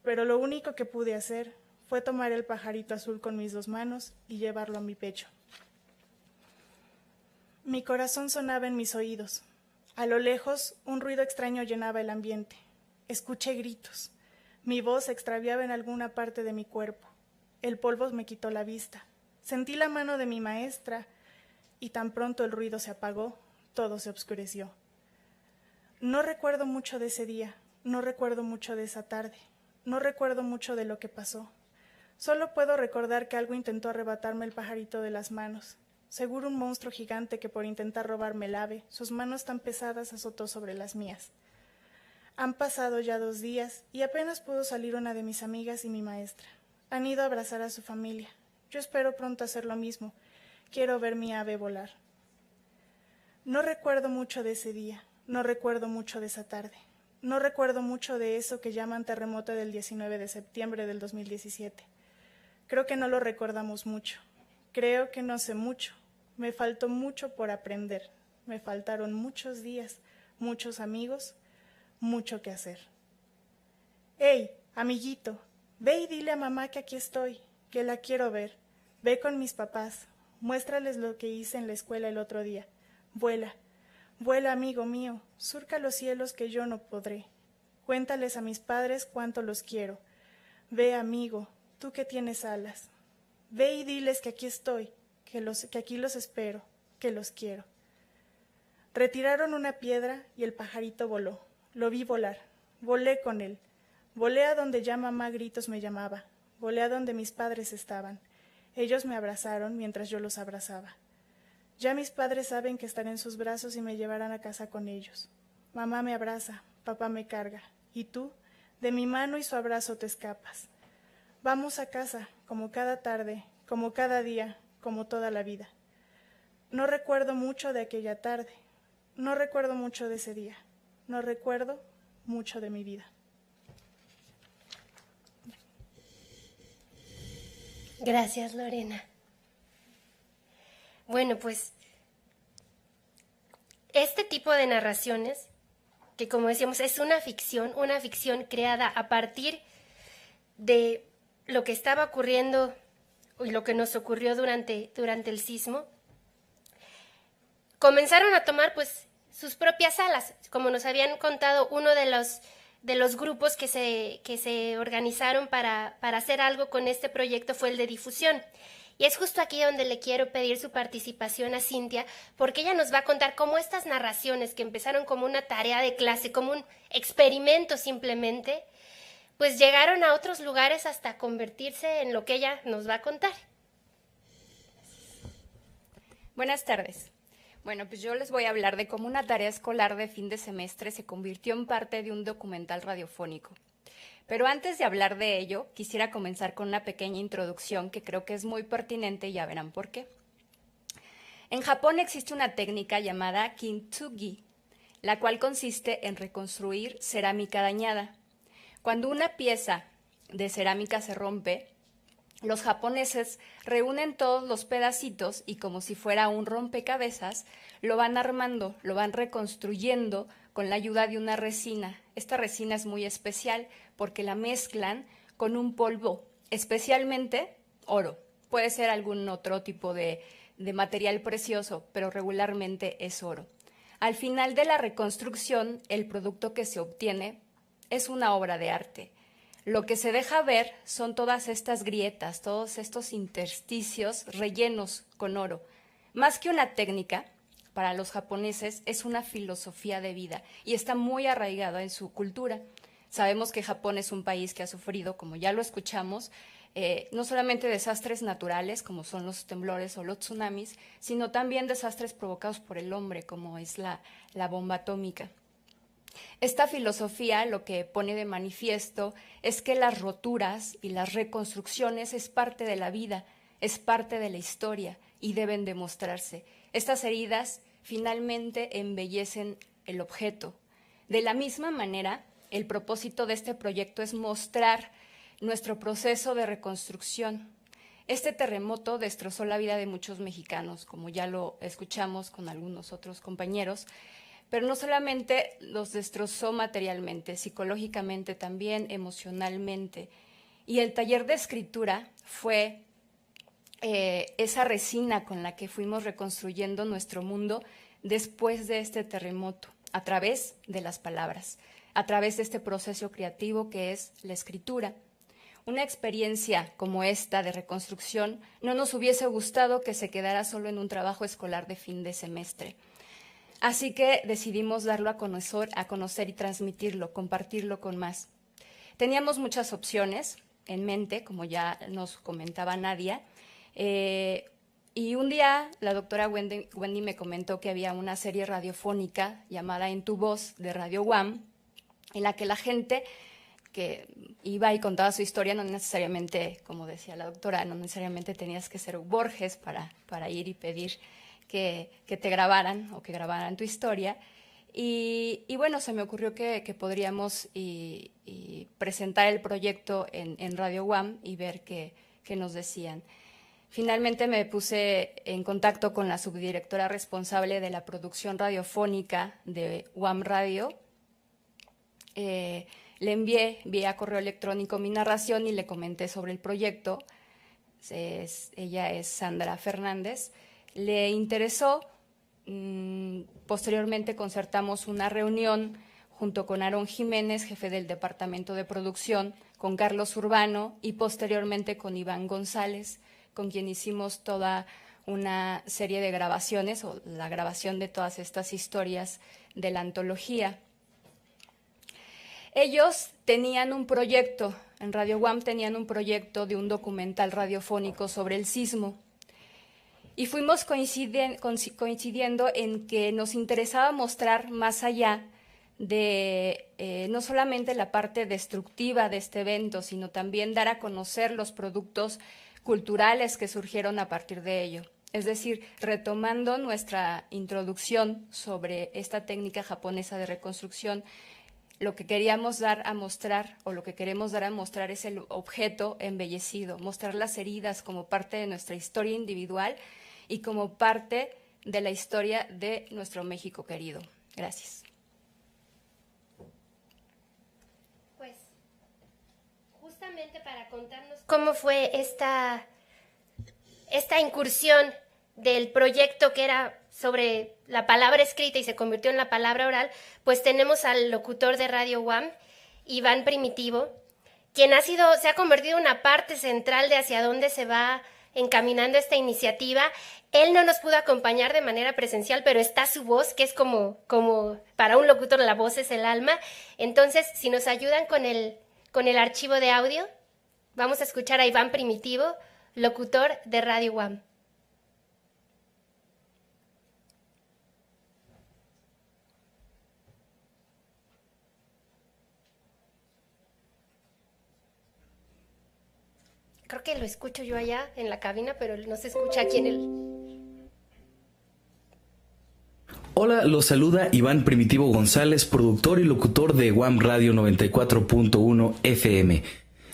pero lo único que pude hacer fue tomar el pajarito azul con mis dos manos y llevarlo a mi pecho. Mi corazón sonaba en mis oídos. A lo lejos, un ruido extraño llenaba el ambiente. Escuché gritos. Mi voz se extraviaba en alguna parte de mi cuerpo. El polvo me quitó la vista. Sentí la mano de mi maestra y tan pronto el ruido se apagó, todo se oscureció. No recuerdo mucho de ese día, no recuerdo mucho de esa tarde, no recuerdo mucho de lo que pasó. Solo puedo recordar que algo intentó arrebatarme el pajarito de las manos. Seguro un monstruo gigante que por intentar robarme el ave, sus manos tan pesadas azotó sobre las mías. Han pasado ya 2 días y apenas pudo salir una de mis amigas y mi maestra. Han ido a abrazar a su familia. Yo espero pronto hacer lo mismo. Quiero ver mi ave volar. No recuerdo mucho de ese día, no recuerdo mucho de esa tarde. No recuerdo mucho de eso que llaman terremoto del 19 de septiembre del 2017. Creo que no lo recordamos mucho. Creo que no sé mucho. Me faltó mucho por aprender. Me faltaron muchos días, muchos amigos, mucho que hacer. ¡Hey, amiguito! Ve y dile a mamá que aquí estoy, que la quiero ver. Ve con mis papás. Muéstrales lo que hice en la escuela el otro día. Vuela. Vuela, amigo mío, surca los cielos que yo no podré. Cuéntales a mis padres cuánto los quiero. Ve, amigo, tú que tienes alas. Ve y diles que aquí estoy, que aquí los espero, que los quiero. Retiraron una piedra y el pajarito voló. Lo vi volar. Volé con él. Volé a donde ya mamá gritos me llamaba. Volé a donde mis padres estaban. Ellos me abrazaron mientras yo los abrazaba. Ya mis padres saben que estaré en sus brazos y me llevarán a casa con ellos. Mamá me abraza, papá me carga. Y tú, de mi mano y su abrazo te escapas. Vamos a casa, como cada tarde, como cada día, como toda la vida. No recuerdo mucho de aquella tarde. No recuerdo mucho de ese día. No recuerdo mucho de mi vida. Gracias, Lorena. Bueno, pues este tipo de narraciones, que como decíamos es una ficción creada a partir de lo que estaba ocurriendo y lo que nos ocurrió durante el sismo, comenzaron a tomar pues sus propias alas. Como nos habían contado, uno de los grupos que se organizaron para hacer algo con este proyecto fue el de difusión. Y es justo aquí donde le quiero pedir su participación a Cintia, porque ella nos va a contar cómo estas narraciones que empezaron como una tarea de clase, como un experimento simplemente, pues llegaron a otros lugares hasta convertirse en lo que ella nos va a contar. Buenas tardes. Bueno, pues yo les voy a hablar de cómo una tarea escolar de fin de semestre se convirtió en parte de un documental radiofónico. Pero antes de hablar de ello, quisiera comenzar con una pequeña introducción que creo que es muy pertinente y ya verán por qué. En Japón existe una técnica llamada kintsugi, la cual consiste en reconstruir cerámica dañada. Cuando una pieza de cerámica se rompe, los japoneses reúnen todos los pedacitos y como si fuera un rompecabezas, lo van armando, lo van reconstruyendo con la ayuda de una resina. Esta resina es muy especial porque la mezclan con un polvo, especialmente oro. Puede ser algún otro tipo de material precioso, pero regularmente es oro. Al final de la reconstrucción, el producto que se obtiene es una obra de arte. Lo que se deja ver son todas estas grietas, todos estos intersticios rellenos con oro. Más que una técnica, para los japoneses es una filosofía de vida y está muy arraigada en su cultura. Sabemos que Japón es un país que ha sufrido, como ya lo escuchamos, no solamente desastres naturales, como son los temblores o los tsunamis, sino también desastres provocados por el hombre, como es la bomba atómica. Esta filosofía lo que pone de manifiesto es que las roturas y las reconstrucciones es parte de la vida, es parte de la historia y deben demostrarse. Estas heridas finalmente embellecen el objeto. De la misma manera, el propósito de este proyecto es mostrar nuestro proceso de reconstrucción. Este terremoto destrozó la vida de muchos mexicanos, como ya lo escuchamos con algunos otros compañeros, pero no solamente los destrozó materialmente, psicológicamente también, emocionalmente. Y el taller de escritura fue esa resina con la que fuimos reconstruyendo nuestro mundo después de este terremoto, a través de las palabras, a través de este proceso creativo que es la escritura. Una experiencia como esta de reconstrucción no nos hubiese gustado que se quedara solo en un trabajo escolar de fin de semestre. Así que decidimos darlo a conocer y transmitirlo, compartirlo con más. Teníamos muchas opciones en mente, como ya nos comentaba Nadia, y un día la doctora Wendy me comentó que había una serie radiofónica llamada En tu voz de Radio UAM, en la que la gente que iba y contaba su historia, no necesariamente, como decía la doctora, no necesariamente tenías que ser Borges para ir y pedir que te grabaran o que grabaran tu historia. Y bueno, se me ocurrió que podríamos y presentar el proyecto en Radio UAM y ver qué nos decían. Finalmente me puse en contacto con la subdirectora responsable de la producción radiofónica de UAM Radio. Le envié vía correo electrónico mi narración y le comenté sobre el proyecto. Ella es Sandra Fernández. Le interesó posteriormente concertamos una reunión junto con Aarón Jiménez, jefe del Departamento de Producción, con Carlos Urbano y posteriormente con Iván González, con quien hicimos toda una serie de grabaciones o la grabación de todas estas historias de la antología. Ellos tenían un proyecto, en Radio UAM tenían un proyecto de un documental radiofónico sobre el sismo. Y fuimos coincidiendo en que nos interesaba mostrar más allá de no solamente la parte destructiva de este evento, sino también dar a conocer los productos culturales que surgieron a partir de ello. Es decir, retomando nuestra introducción sobre esta técnica japonesa de reconstrucción, lo que queríamos dar a mostrar, o lo que queremos dar a mostrar, es el objeto embellecido, mostrar las heridas como parte de nuestra historia individual y como parte de la historia de nuestro México querido. Gracias. Pues, justamente para contarnos cómo fue esta incursión del proyecto que era sobre la palabra escrita y se convirtió en la palabra oral, pues tenemos al locutor de Radio UAM, Iván Primitivo, quien se ha convertido en una parte central de hacia dónde se va encaminando esta iniciativa. Él no nos pudo acompañar de manera presencial, pero está su voz, que es como para un locutor la voz es el alma. Entonces, si nos ayudan con el archivo de audio, vamos a escuchar a Iván Primitivo, locutor de Radio UAM. Creo que lo escucho yo allá en la cabina, pero no se escucha aquí en el... Hola, los saluda Iván Primitivo González, productor y locutor de UAM Radio 94.1 FM.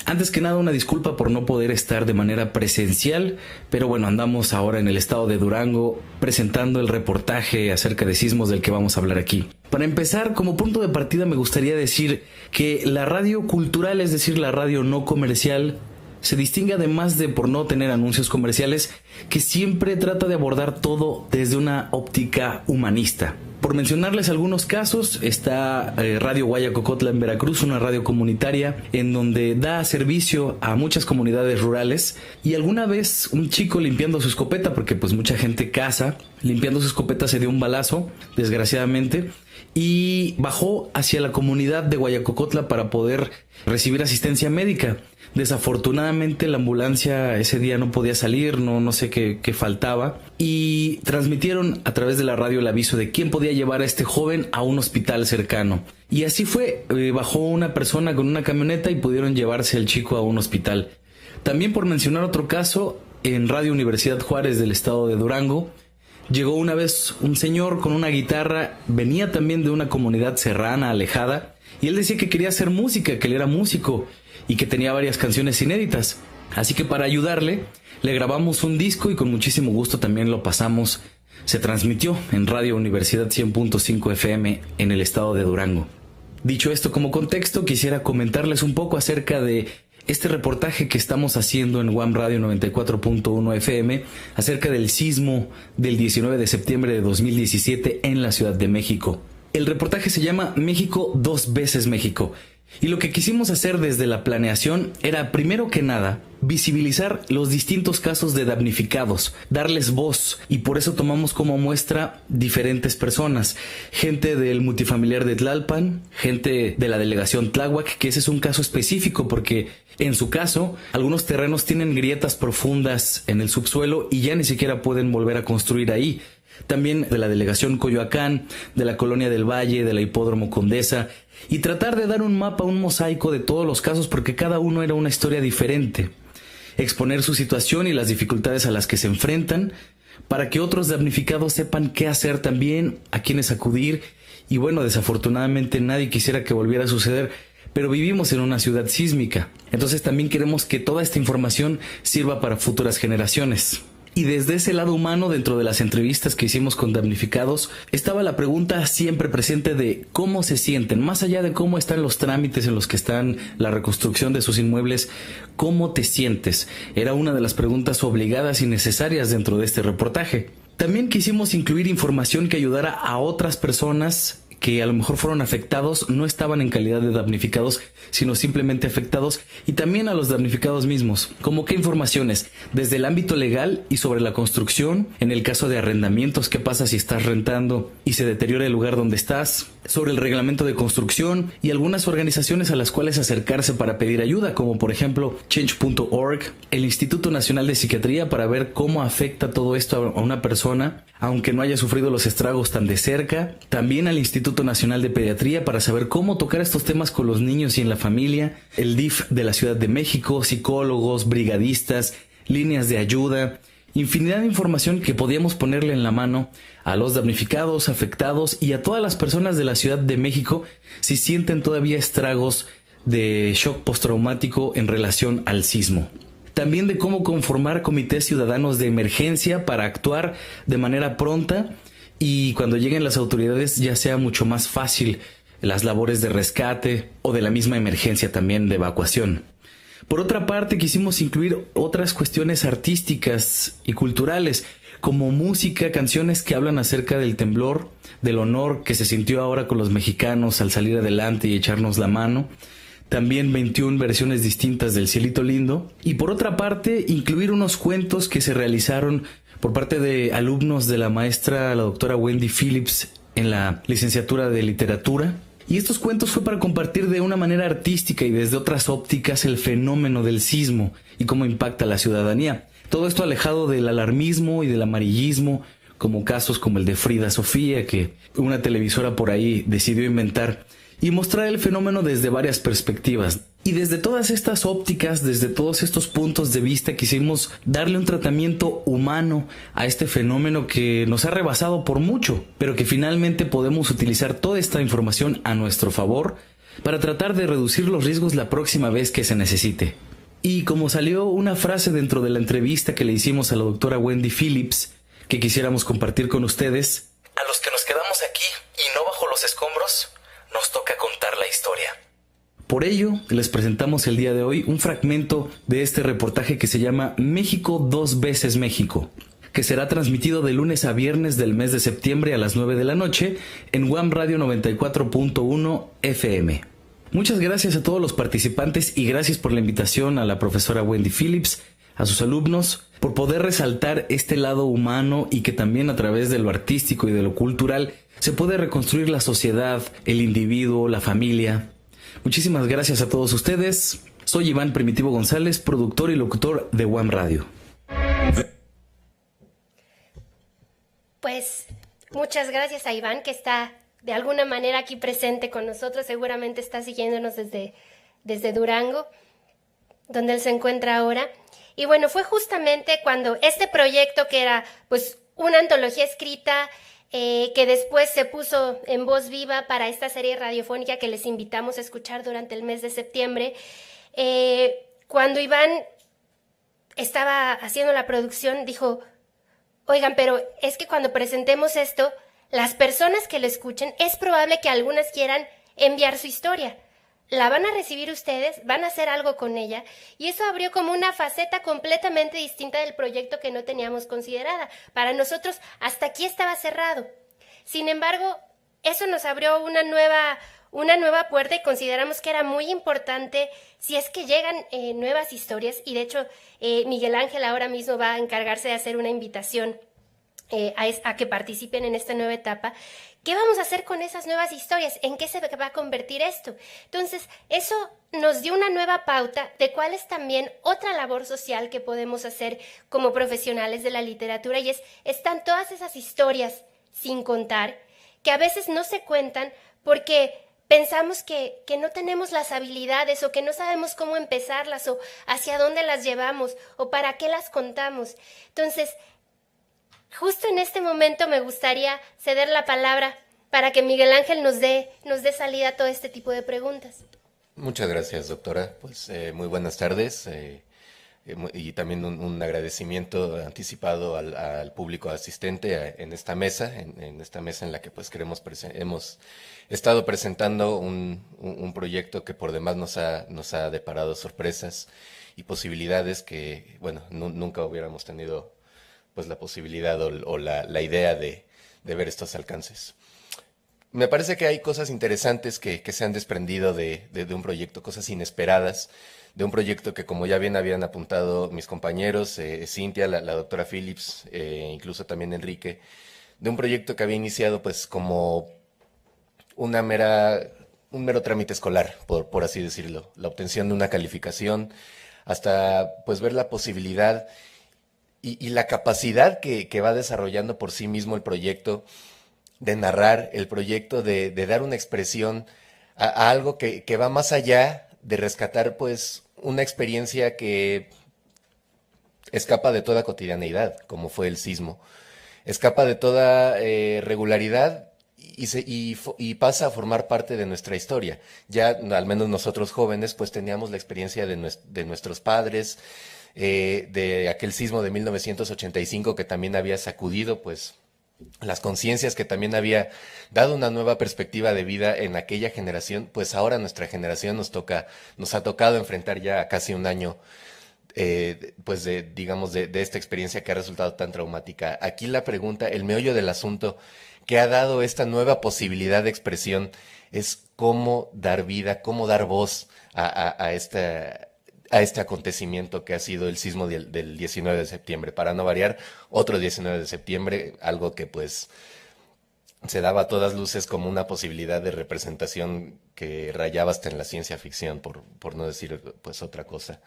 Antes que nada, una disculpa por no poder estar de manera presencial, pero bueno, andamos ahora en el estado de Durango presentando el reportaje acerca de sismos del que vamos a hablar aquí. Para empezar, como punto de partida me gustaría decir que la radio cultural, es decir, la radio no comercial, se distingue además de por no tener anuncios comerciales, que siempre trata de abordar todo desde una óptica humanista. Por mencionarles algunos casos, está Radio Guayacocotla en Veracruz, una radio comunitaria en donde da servicio a muchas comunidades rurales, y alguna vez un chico limpiando su escopeta, porque pues mucha gente caza, limpiando su escopeta se dio un balazo, desgraciadamente, y bajó hacia la comunidad de Guayacocotla para poder recibir asistencia médica. Desafortunadamente la ambulancia ese día no podía salir, no sé qué faltaba, y transmitieron a través de la radio el aviso de quién podía llevar a este joven a un hospital cercano. Y así fue, bajó una persona con una camioneta y pudieron llevarse al chico a un hospital. También, por mencionar otro caso, en Radio Universidad Juárez del estado de Durango, llegó una vez un señor con una guitarra, venía también de una comunidad serrana, alejada, y él decía que quería hacer música, que él era músico y que tenía varias canciones inéditas. Así que para ayudarle, le grabamos un disco y con muchísimo gusto también lo pasamos. Se transmitió en Radio Universidad 100.5 FM en el estado de Durango. Dicho esto como contexto, quisiera comentarles un poco acerca de este reportaje que estamos haciendo en UAM Radio 94.1 FM acerca del sismo del 19 de septiembre de 2017 en la Ciudad de México. El reportaje se llama México, dos veces México. Y lo que quisimos hacer desde la planeación era, primero que nada, visibilizar los distintos casos de damnificados, darles voz, y por eso tomamos como muestra diferentes personas, gente del multifamiliar de Tlalpan, gente de la delegación Tláhuac, que ese es un caso específico porque en su caso algunos terrenos tienen grietas profundas en el subsuelo y ya ni siquiera pueden volver a construir ahí. También de la delegación Coyoacán, de la Colonia del Valle, de la Hipódromo Condesa, y tratar de dar un mapa, un mosaico de todos los casos porque cada uno era una historia diferente. Exponer su situación y las dificultades a las que se enfrentan para que otros damnificados sepan qué hacer también, a quiénes acudir. Y bueno, desafortunadamente nadie quisiera que volviera a suceder, pero vivimos en una ciudad sísmica. Entonces también queremos que toda esta información sirva para futuras generaciones. Y desde ese lado humano, dentro de las entrevistas que hicimos con damnificados, estaba la pregunta siempre presente de cómo se sienten, más allá de cómo están los trámites en los que están la reconstrucción de sus inmuebles, ¿cómo te sientes? Era una de las preguntas obligadas y necesarias dentro de este reportaje. También quisimos incluir información que ayudara a otras personas que a lo mejor fueron afectados, no estaban en calidad de damnificados, sino simplemente afectados, y también a los damnificados mismos. ¿Cómo qué informaciones? Desde el ámbito legal y sobre la construcción, en el caso de arrendamientos, qué pasa si estás rentando y se deteriora el lugar donde estás, sobre el reglamento de construcción y algunas organizaciones a las cuales acercarse para pedir ayuda, como por ejemplo Change.org, el Instituto Nacional de Psiquiatría, para ver cómo afecta todo esto a una persona, aunque no haya sufrido los estragos tan de cerca, también al Instituto Nacional de Pediatría para saber cómo tocar estos temas con los niños y en la familia, el DIF de la Ciudad de México, psicólogos, brigadistas, líneas de ayuda, infinidad de información que podíamos ponerle en la mano a los damnificados, afectados y a todas las personas de la Ciudad de México si sienten todavía estragos de shock postraumático en relación al sismo. También de cómo conformar comités ciudadanos de emergencia para actuar de manera pronta y cuando lleguen las autoridades ya sea mucho más fácil las labores de rescate o de la misma emergencia también de evacuación. Por otra parte, quisimos incluir otras cuestiones artísticas y culturales, como música, canciones que hablan acerca del temblor, del honor que se sintió ahora con los mexicanos al salir adelante y echarnos la mano. También 21 versiones distintas del Cielito Lindo. Y por otra parte, incluir unos cuentos que se realizaron por parte de alumnos de la maestra, la doctora Wendy Phillips, en la licenciatura de literatura. Y estos cuentos fue para compartir de una manera artística y desde otras ópticas el fenómeno del sismo y cómo impacta a la ciudadanía. Todo esto alejado del alarmismo y del amarillismo, como casos como el de Frida Sofía, que una televisora por ahí decidió inventar, y mostrar el fenómeno desde varias perspectivas. Y desde todas estas ópticas, desde todos estos puntos de vista, quisimos darle un tratamiento humano a este fenómeno que nos ha rebasado por mucho, pero que finalmente podemos utilizar toda esta información a nuestro favor para tratar de reducir los riesgos la próxima vez que se necesite. Y como salió una frase dentro de la entrevista que le hicimos a la doctora Wendy Phillips, que quisiéramos compartir con ustedes: a los que nos quedamos aquí y no bajo los escombros, nos toca contar la historia. Por ello, les presentamos el día de hoy un fragmento de este reportaje que se llama México 2 veces México, que será transmitido de lunes a viernes del mes de septiembre a las 9 de la noche en WAM Radio 94.1 FM. Muchas gracias a todos los participantes y gracias por la invitación a la profesora Wendy Phillips, a sus alumnos, por poder resaltar este lado humano y que también a través de lo artístico y de lo cultural se puede reconstruir la sociedad, el individuo, la familia. Muchísimas gracias a todos ustedes. Soy Iván Primitivo González, productor y locutor de WAM Radio. Pues muchas gracias a Iván, que está de alguna manera aquí presente con nosotros. Seguramente está siguiéndonos desde Durango, donde él se encuentra ahora. Y bueno, fue justamente cuando este proyecto, que era pues una antología escrita, que después se puso en voz viva para esta serie radiofónica que les invitamos a escuchar durante el mes de septiembre, cuando Iván estaba haciendo la producción, dijo: oigan, pero es que cuando presentemos esto, las personas que lo escuchen, es probable que algunas quieran enviar su historia. La van a recibir ustedes, van a hacer algo con ella, y eso abrió como una faceta completamente distinta del proyecto que no teníamos considerada. Para nosotros hasta aquí estaba cerrado. Sin embargo, eso nos abrió una nueva puerta, y consideramos que era muy importante, si es que llegan nuevas historias, y de hecho Miguel Ángel ahora mismo va a encargarse de hacer una invitación a que participen en esta nueva etapa. ¿Qué vamos a hacer con esas nuevas historias? ¿En qué se va a convertir esto? Entonces, eso nos dio una nueva pauta de cuál es también otra labor social que podemos hacer como profesionales de la literatura, y están todas esas historias sin contar, que a veces no se cuentan porque pensamos que no tenemos las habilidades, o que no sabemos cómo empezarlas, o hacia dónde las llevamos, o para qué las contamos. Entonces, justo en este momento me gustaría ceder la palabra para que Miguel Ángel nos dé salida a todo este tipo de preguntas. Muchas gracias, doctora. Pues muy buenas tardes, y también un agradecimiento anticipado al público asistente en esta mesa, en esta mesa en la que pues hemos estado presentando un proyecto que por demás nos ha deparado sorpresas y posibilidades que, bueno, nunca hubiéramos tenido pues la posibilidad o la idea de ver estos alcances. Me parece que hay cosas interesantes que se han desprendido de un proyecto, cosas inesperadas, de un proyecto que, como ya bien habían apuntado mis compañeros, Cintia, la doctora Phillips, incluso también Enrique, de un proyecto que había iniciado pues como un mero trámite escolar, por así decirlo, la obtención de una calificación, hasta pues ver la posibilidad y la capacidad que va desarrollando por sí mismo el proyecto de narrar, el proyecto de dar una expresión a algo que va más allá de rescatar pues una experiencia que escapa de toda cotidianeidad, como fue el sismo, escapa de toda regularidad y pasa a formar parte de nuestra historia. Ya al menos nosotros jóvenes pues teníamos la experiencia de nuestros padres, de aquel sismo de 1985 que también había sacudido pues las conciencias, que también había dado una nueva perspectiva de vida en aquella generación. Pues ahora nuestra generación nos ha tocado enfrentar ya casi un año pues de esta experiencia que ha resultado tan traumática. Aquí la pregunta, el meollo del asunto que ha dado esta nueva posibilidad de expresión es cómo dar vida, cómo dar voz a este acontecimiento que ha sido el sismo del 19 de septiembre. Para no variar, otro 19 de septiembre, algo que pues se daba a todas luces como una posibilidad de representación que rayaba hasta en la ciencia ficción, por no decir pues otra cosa.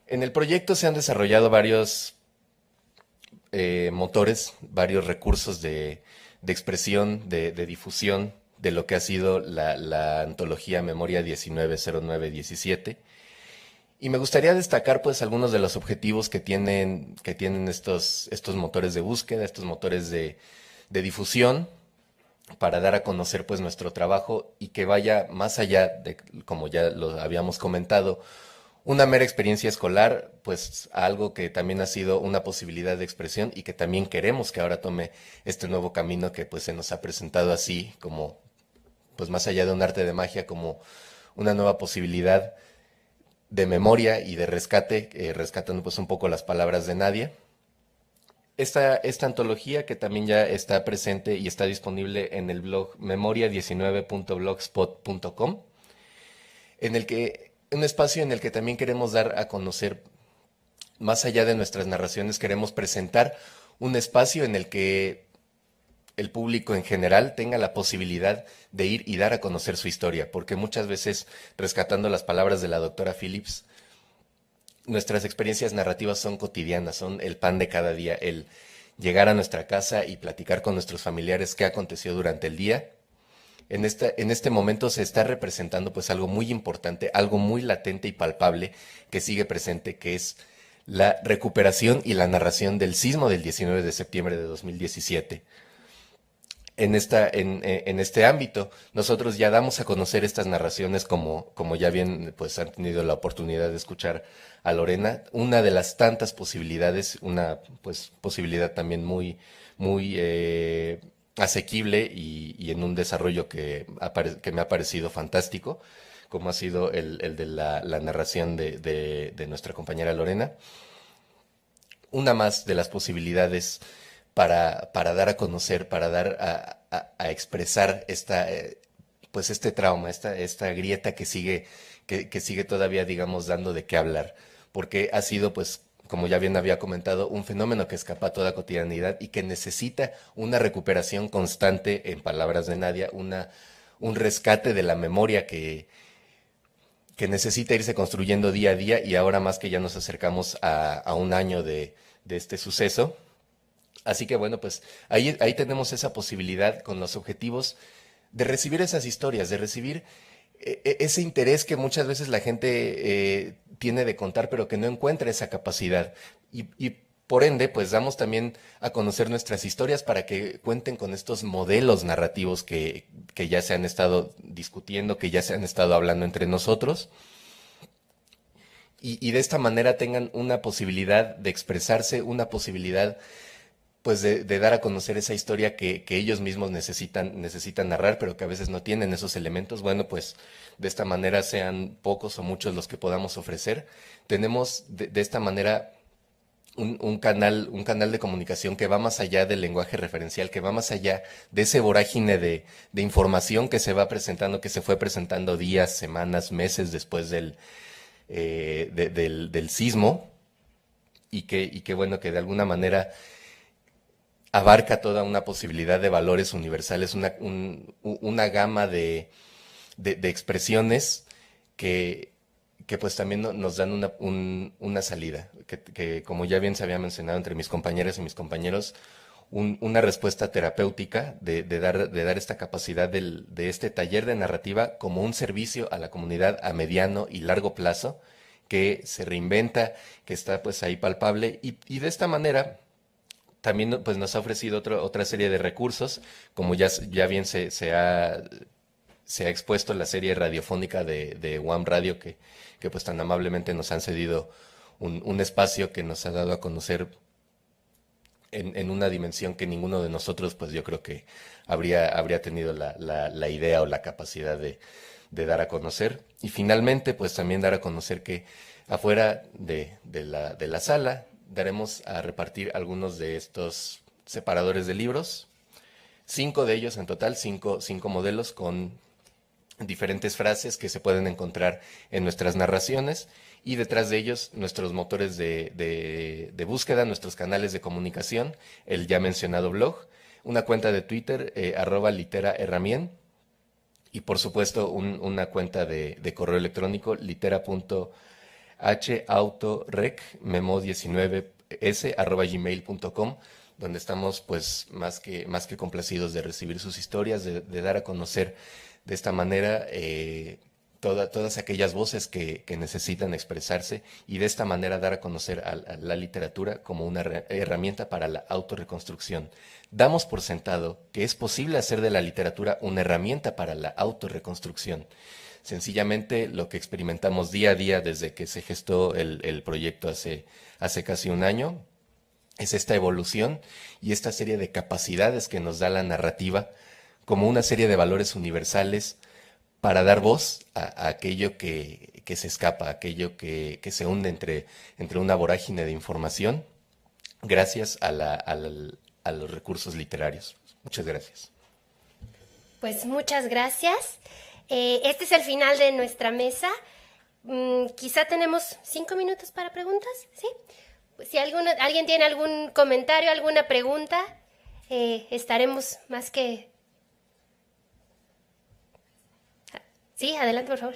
En el proyecto se han desarrollado varios motores, varios recursos de expresión, de difusión de lo que ha sido la antología Memoria 1909-17. Y me gustaría destacar pues algunos de los objetivos que tienen estos motores de búsqueda, estos motores de difusión, para dar a conocer pues nuestro trabajo y que vaya más allá de, como ya lo habíamos comentado, una mera experiencia escolar, pues algo que también ha sido una posibilidad de expresión y que también queremos que ahora tome este nuevo camino que pues se nos ha presentado así, como pues más allá de un arte de magia, como una nueva posibilidad de memoria y de rescate, rescatando pues un poco las palabras de Nadia. Esta antología, que también ya está presente y está disponible en el blog memoria19.blogspot.com, un espacio en el que también queremos dar a conocer, más allá de nuestras narraciones, queremos presentar un espacio en el que el público en general tenga la posibilidad de ir y dar a conocer su historia, porque muchas veces, rescatando las palabras de la doctora Phillips, nuestras experiencias narrativas son cotidianas, son el pan de cada día, el llegar a nuestra casa y platicar con nuestros familiares qué aconteció durante el día. En este momento se está representando pues algo muy importante, algo muy latente y palpable que sigue presente, que es la recuperación y la narración del sismo del 19 de septiembre de 2017. En este ámbito, nosotros ya damos a conocer estas narraciones como ya bien pues han tenido la oportunidad de escuchar a Lorena, una de las tantas posibilidades, una pues posibilidad también muy asequible y en un desarrollo que me ha parecido fantástico, como ha sido el de la narración de nuestra compañera Lorena. Una más de las posibilidades para dar a conocer, para dar a expresar este trauma, esta grieta que sigue todavía, digamos, dando de qué hablar, porque ha sido, pues, como ya bien había comentado, un fenómeno que escapa a toda cotidianidad y que necesita una recuperación constante, en palabras de Nadia, un rescate de la memoria que necesita irse construyendo día a día, y ahora más que ya nos acercamos a un año de este suceso. Así que bueno, pues ahí tenemos esa posibilidad con los objetivos de recibir esas historias, de recibir ese interés que muchas veces la gente tiene de contar, pero que no encuentra esa capacidad. Y por ende, pues damos también a conocer nuestras historias para que cuenten con estos modelos narrativos que ya se han estado discutiendo, que ya se han estado hablando entre nosotros. Y de esta manera tengan una posibilidad de expresarse, una posibilidad pues de dar a conocer esa historia que ellos mismos necesitan narrar, pero que a veces no tienen esos elementos. Bueno, pues de esta manera, sean pocos o muchos los que podamos ofrecer, tenemos de esta manera un canal de comunicación que va más allá del lenguaje referencial, que va más allá de ese vorágine de información que se va presentando, que se fue presentando días, semanas, meses después del sismo, y que bueno, que de alguna manera abarca toda una posibilidad de valores universales, una gama de expresiones que pues también nos dan una salida, que como ya bien se había mencionado entre mis compañeras y mis compañeros, una respuesta terapéutica de dar esta capacidad de este taller de narrativa como un servicio a la comunidad a mediano y largo plazo, que se reinventa, que está pues ahí palpable, y de esta manera también pues nos ha ofrecido otra serie de recursos, como ya bien se ha expuesto la serie radiofónica de UAM Radio, que pues tan amablemente nos han cedido un espacio que nos ha dado a conocer en una dimensión que ninguno de nosotros, pues yo creo que habría tenido la idea o la capacidad de dar a conocer. Y finalmente, pues también dar a conocer que afuera de la sala daremos a repartir algunos de estos separadores de libros, 5 de ellos en total, 5 modelos con diferentes frases que se pueden encontrar en nuestras narraciones, y detrás de ellos nuestros motores de búsqueda, nuestros canales de comunicación, el ya mencionado blog, una cuenta de Twitter, @literaherramien, y por supuesto una cuenta de correo electrónico, litera.hautorec.memo19s@gmail.com, donde estamos pues más que complacidos de recibir sus historias, de dar a conocer de esta manera todas aquellas voces que necesitan expresarse, y de esta manera dar a conocer a la literatura como una herramienta para la autorreconstrucción. Damos por sentado que es posible hacer de la literatura una herramienta para la autorreconstrucción. Sencillamente lo que experimentamos día a día desde que se gestó el proyecto hace casi un año es esta evolución y esta serie de capacidades que nos da la narrativa como una serie de valores universales para dar voz a aquello que se escapa, aquello que se hunde entre una vorágine de información, gracias a los recursos literarios. Muchas gracias. Pues muchas gracias. Este es el final de nuestra mesa. Quizá tenemos 5 minutos para preguntas, ¿sí? Pues si alguien tiene algún comentario, alguna pregunta, estaremos más que... Sí, adelante, por favor.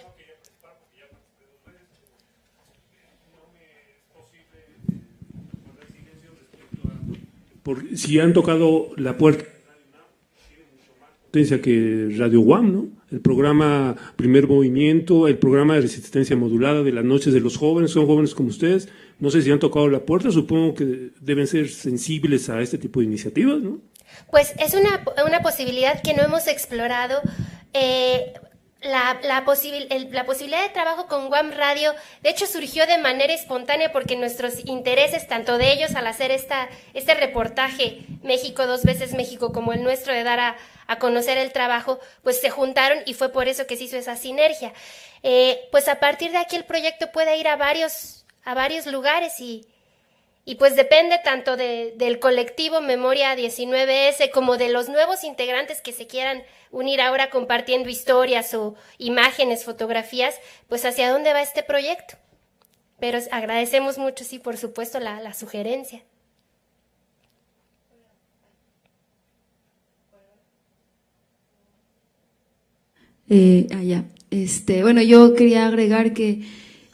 Si han tocado la puerta, potencia que Radio UAM, ¿no? El programa Primer Movimiento, el programa de resistencia modulada de las noches de los jóvenes, son jóvenes como ustedes. No sé si han tocado la puerta, supongo que deben ser sensibles a este tipo de iniciativas, ¿no? Pues es una posibilidad que no hemos explorado. La posibilidad de trabajo con UAM Radio, de hecho, surgió de manera espontánea porque nuestros intereses, tanto de ellos al hacer este reportaje México, 2 veces México, como el nuestro de dar a conocer el trabajo, pues se juntaron y fue por eso que se hizo esa sinergia. Pues a partir de aquí el proyecto puede ir a varios lugares y pues depende tanto del colectivo Memoria 19S como de los nuevos integrantes que se quieran unir ahora compartiendo historias o imágenes, fotografías, pues hacia dónde va este proyecto. Pero agradecemos mucho, sí, por supuesto, la sugerencia. Bueno, yo quería agregar que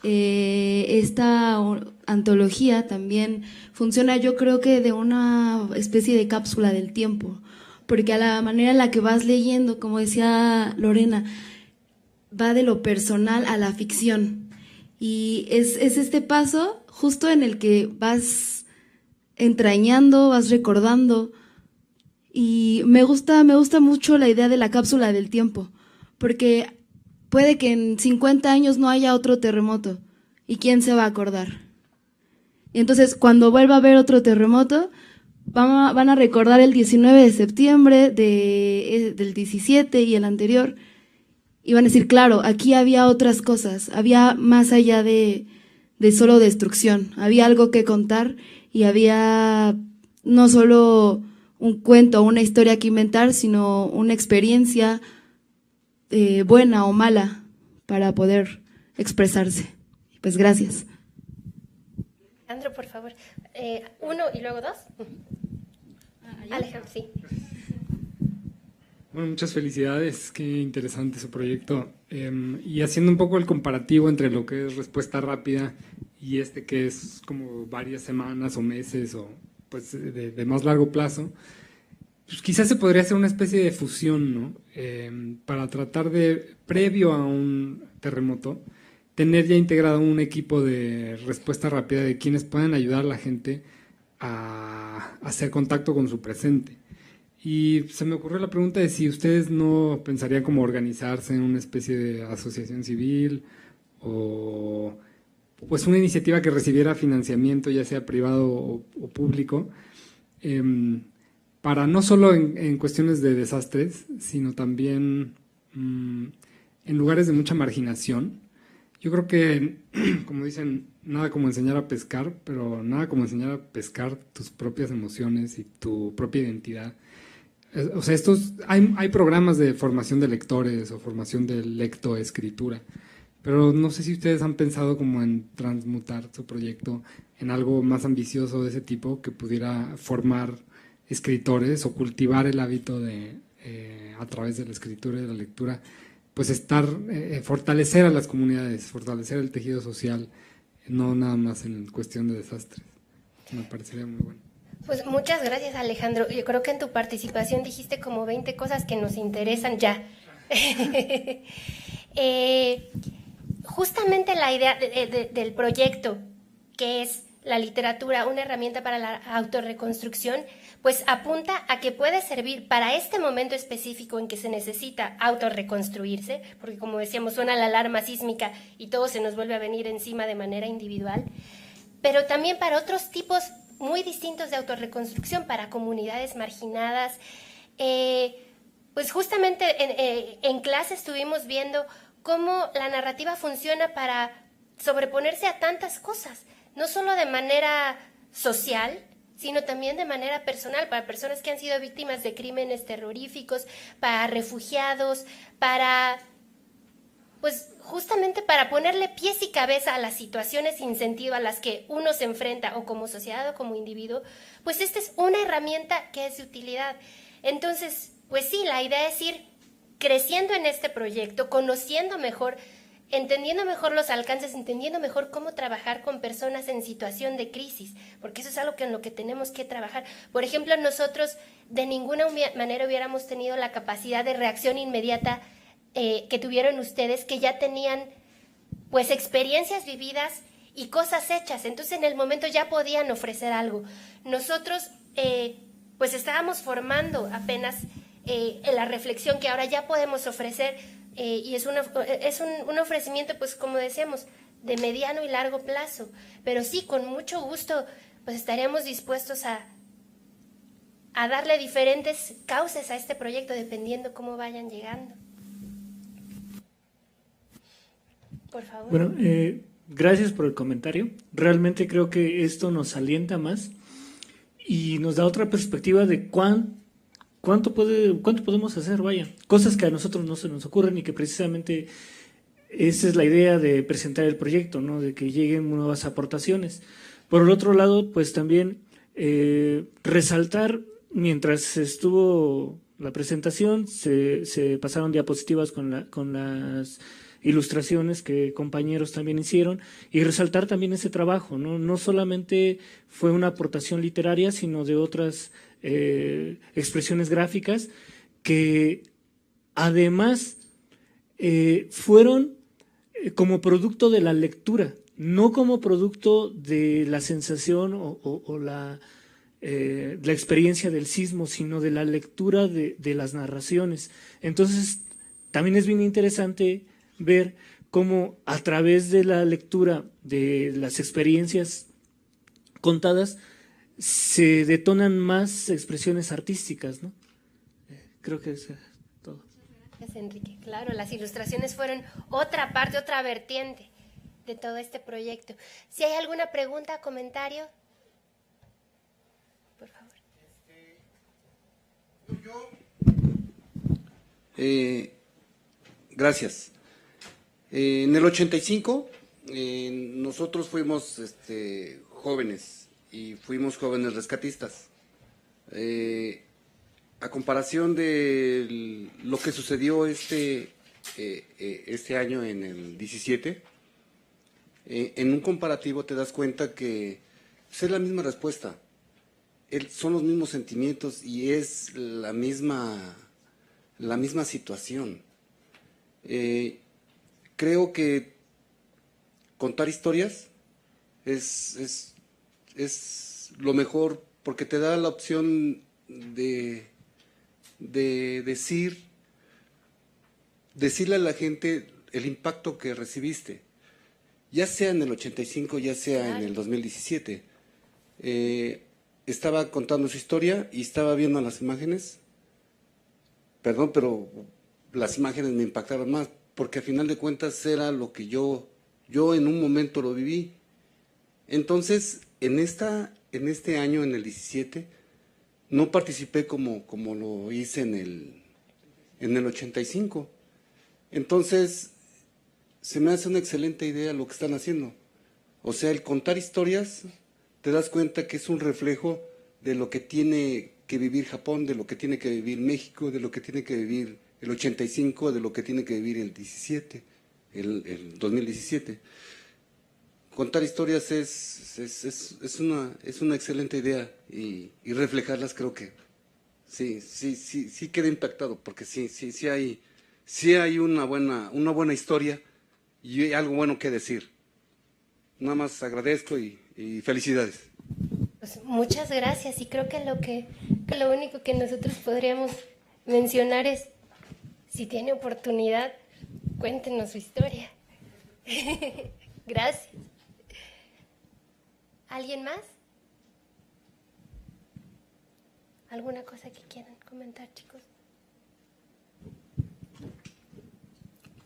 esta antología también funciona, yo creo que de una especie de cápsula del tiempo, porque a la manera en la que vas leyendo, como decía Lorena, va de lo personal a la ficción, y es este paso justo en el que vas entrañando, vas recordando, y me gusta mucho la idea de la cápsula del tiempo, porque puede que en 50 años no haya otro terremoto, ¿y quién se va a acordar? Y entonces, cuando vuelva a haber otro terremoto, van a recordar el 19 de septiembre del 17 y el anterior, y van a decir, claro, aquí había otras cosas, había más allá de solo destrucción, había algo que contar, y había no solo un cuento o una historia que inventar, sino una experiencia buena o mala para poder expresarse. Pues gracias. Alejandro, por favor. 1 y luego 2. Alejandro, sí. Bueno, muchas felicidades, qué interesante su proyecto. Y haciendo un poco el comparativo entre lo que es respuesta rápida y que es como varias semanas o meses o pues de más largo plazo, pues quizás se podría hacer una especie de fusión, ¿no? Para tratar de, previo a un terremoto, tener ya integrado un equipo de respuesta rápida de quienes puedan ayudar a la gente a hacer contacto con su presente. Y se me ocurrió la pregunta de si ustedes no pensarían como organizarse en una especie de asociación civil o pues una iniciativa que recibiera financiamiento, ya sea privado o público, para no solo en cuestiones de desastres, sino también en lugares de mucha marginación. Yo creo que, como dicen, nada como enseñar a pescar, pero nada como enseñar a pescar tus propias emociones y tu propia identidad. O sea, hay programas de formación de lectores o formación de lectoescritura, pero no sé si ustedes han pensado como en transmutar su proyecto en algo más ambicioso de ese tipo que pudiera formar escritores o cultivar el hábito de, a través de la escritura y de la lectura, pues fortalecer a las comunidades, fortalecer el tejido social, no nada más en cuestión de desastres. Me parecería muy bueno. Pues muchas gracias, Alejandro. Yo creo que en tu participación dijiste como 20 cosas que nos interesan ya. Justamente la idea del proyecto, que es la literatura, una herramienta para la autorreconstrucción, pues apunta a que puede servir para este momento específico en que se necesita autorreconstruirse, porque como decíamos, suena la alarma sísmica y todo se nos vuelve a venir encima de manera individual, pero también para otros tipos muy distintos de autorreconstrucción, para comunidades marginadas. Pues justamente en clase estuvimos viendo cómo la narrativa funciona para sobreponerse a tantas cosas, no solo de manera social, sino también de manera personal, para personas que han sido víctimas de crímenes terroríficos, para refugiados, pues justamente para ponerle pies y cabeza a las situaciones sin sentido a las que uno se enfrenta, o como sociedad o como individuo, pues esta es una herramienta que es de utilidad. Entonces, pues sí, la idea es ir creciendo en este proyecto, conociendo mejor, entendiendo mejor los alcances, entendiendo mejor cómo trabajar con personas en situación de crisis, porque eso es algo en lo que tenemos que trabajar. Por ejemplo, nosotros de ninguna manera hubiéramos tenido la capacidad de reacción inmediata que tuvieron ustedes, que ya tenían pues experiencias vividas y cosas hechas, entonces en el momento ya podían ofrecer algo. Nosotros pues estábamos formando apenas en la reflexión que ahora ya podemos ofrecer, y es un ofrecimiento, pues como decíamos, de mediano y largo plazo, pero sí, con mucho gusto pues estaríamos dispuestos a darle diferentes cauces a este proyecto dependiendo cómo vayan llegando. Por favor. Bueno, gracias por el comentario. Realmente creo que esto nos alienta más y nos da otra perspectiva de cuánto podemos hacer, vaya. Cosas que a nosotros no se nos ocurren y que precisamente esa es la idea de presentar el proyecto, ¿no? De que lleguen nuevas aportaciones. Por el otro lado, pues también resaltar, mientras estuvo la presentación, se pasaron diapositivas con las ilustraciones que compañeros también hicieron, y resaltar también ese trabajo, ¿no? No solamente fue una aportación literaria, sino de otras expresiones gráficas que además fueron como producto de la lectura, no como producto de la sensación o la experiencia del sismo, sino de la lectura de las narraciones. Entonces también es bien interesante ver cómo a través de la lectura de las experiencias contadas se detonan más expresiones artísticas, ¿no? Creo que es todo. Gracias, Enrique. Claro, las ilustraciones fueron otra parte, otra vertiente de todo este proyecto. Si hay alguna pregunta, comentario. Gracias. En el 85 nosotros fuimos jóvenes y fuimos jóvenes rescatistas. A comparación de lo que sucedió este año en el 17, en un comparativo te das cuenta que es la misma respuesta, son los mismos sentimientos y es la misma situación. Creo que contar historias es lo mejor porque te da la opción de decirle a la gente el impacto que recibiste, ya sea en el 85, ya sea en el 2017. Estaba contando su historia y estaba viendo las imágenes, perdón, pero las imágenes me impactaron más, porque a final de cuentas era lo que yo en un momento lo viví. Entonces, en este año, en el 17, no participé como lo hice en el 85. Entonces, se me hace una excelente idea lo que están haciendo. O sea, el contar historias, te das cuenta que es un reflejo de lo que tiene que vivir Japón, de lo que tiene que vivir México, de lo que tiene que vivir el 85, de lo que tiene que vivir el 17, el 2017. Contar historias es una excelente idea y reflejarlas creo que sí queda impactado, porque sí hay una buena historia y hay algo bueno que decir. Nada más agradezco y felicidades. Pues muchas gracias, y creo que lo único que nosotros podríamos mencionar es, si tiene oportunidad, cuéntenos su historia. Gracias. ¿Alguien más? ¿Alguna cosa que quieran comentar, chicos?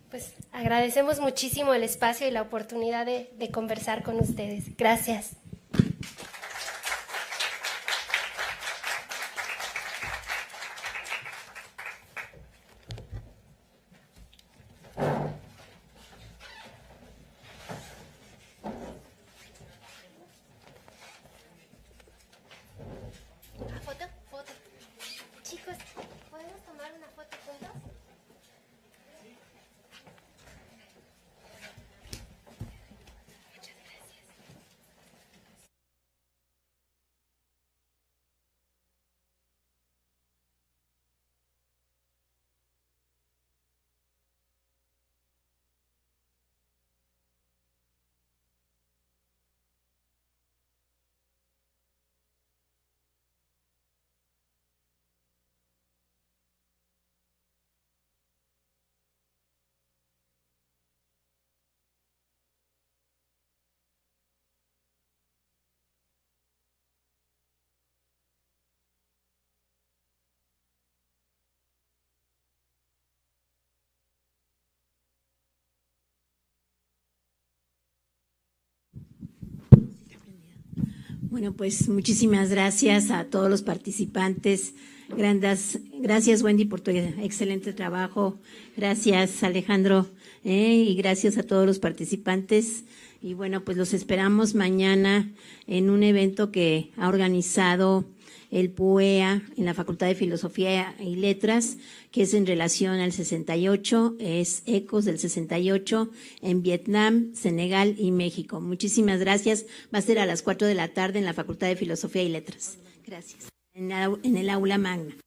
Pues agradecemos muchísimo el espacio y la oportunidad de conversar con ustedes. Gracias. Foto. Chicos, ¿podemos tomar una foto juntos? Muchas gracias. Bueno, pues muchísimas gracias a todos los participantes. Gracias, Wendy, por tu excelente trabajo. Gracias, Alejandro, y gracias a todos los participantes. Y bueno, pues los esperamos mañana en un evento que ha organizado el PUEA en la Facultad de Filosofía y Letras, que es en relación al 68, es Ecos del 68 en Vietnam, Senegal y México. Muchísimas gracias. Va a ser a las 4 de la tarde en la Facultad de Filosofía y Letras. Gracias. En el aula magna.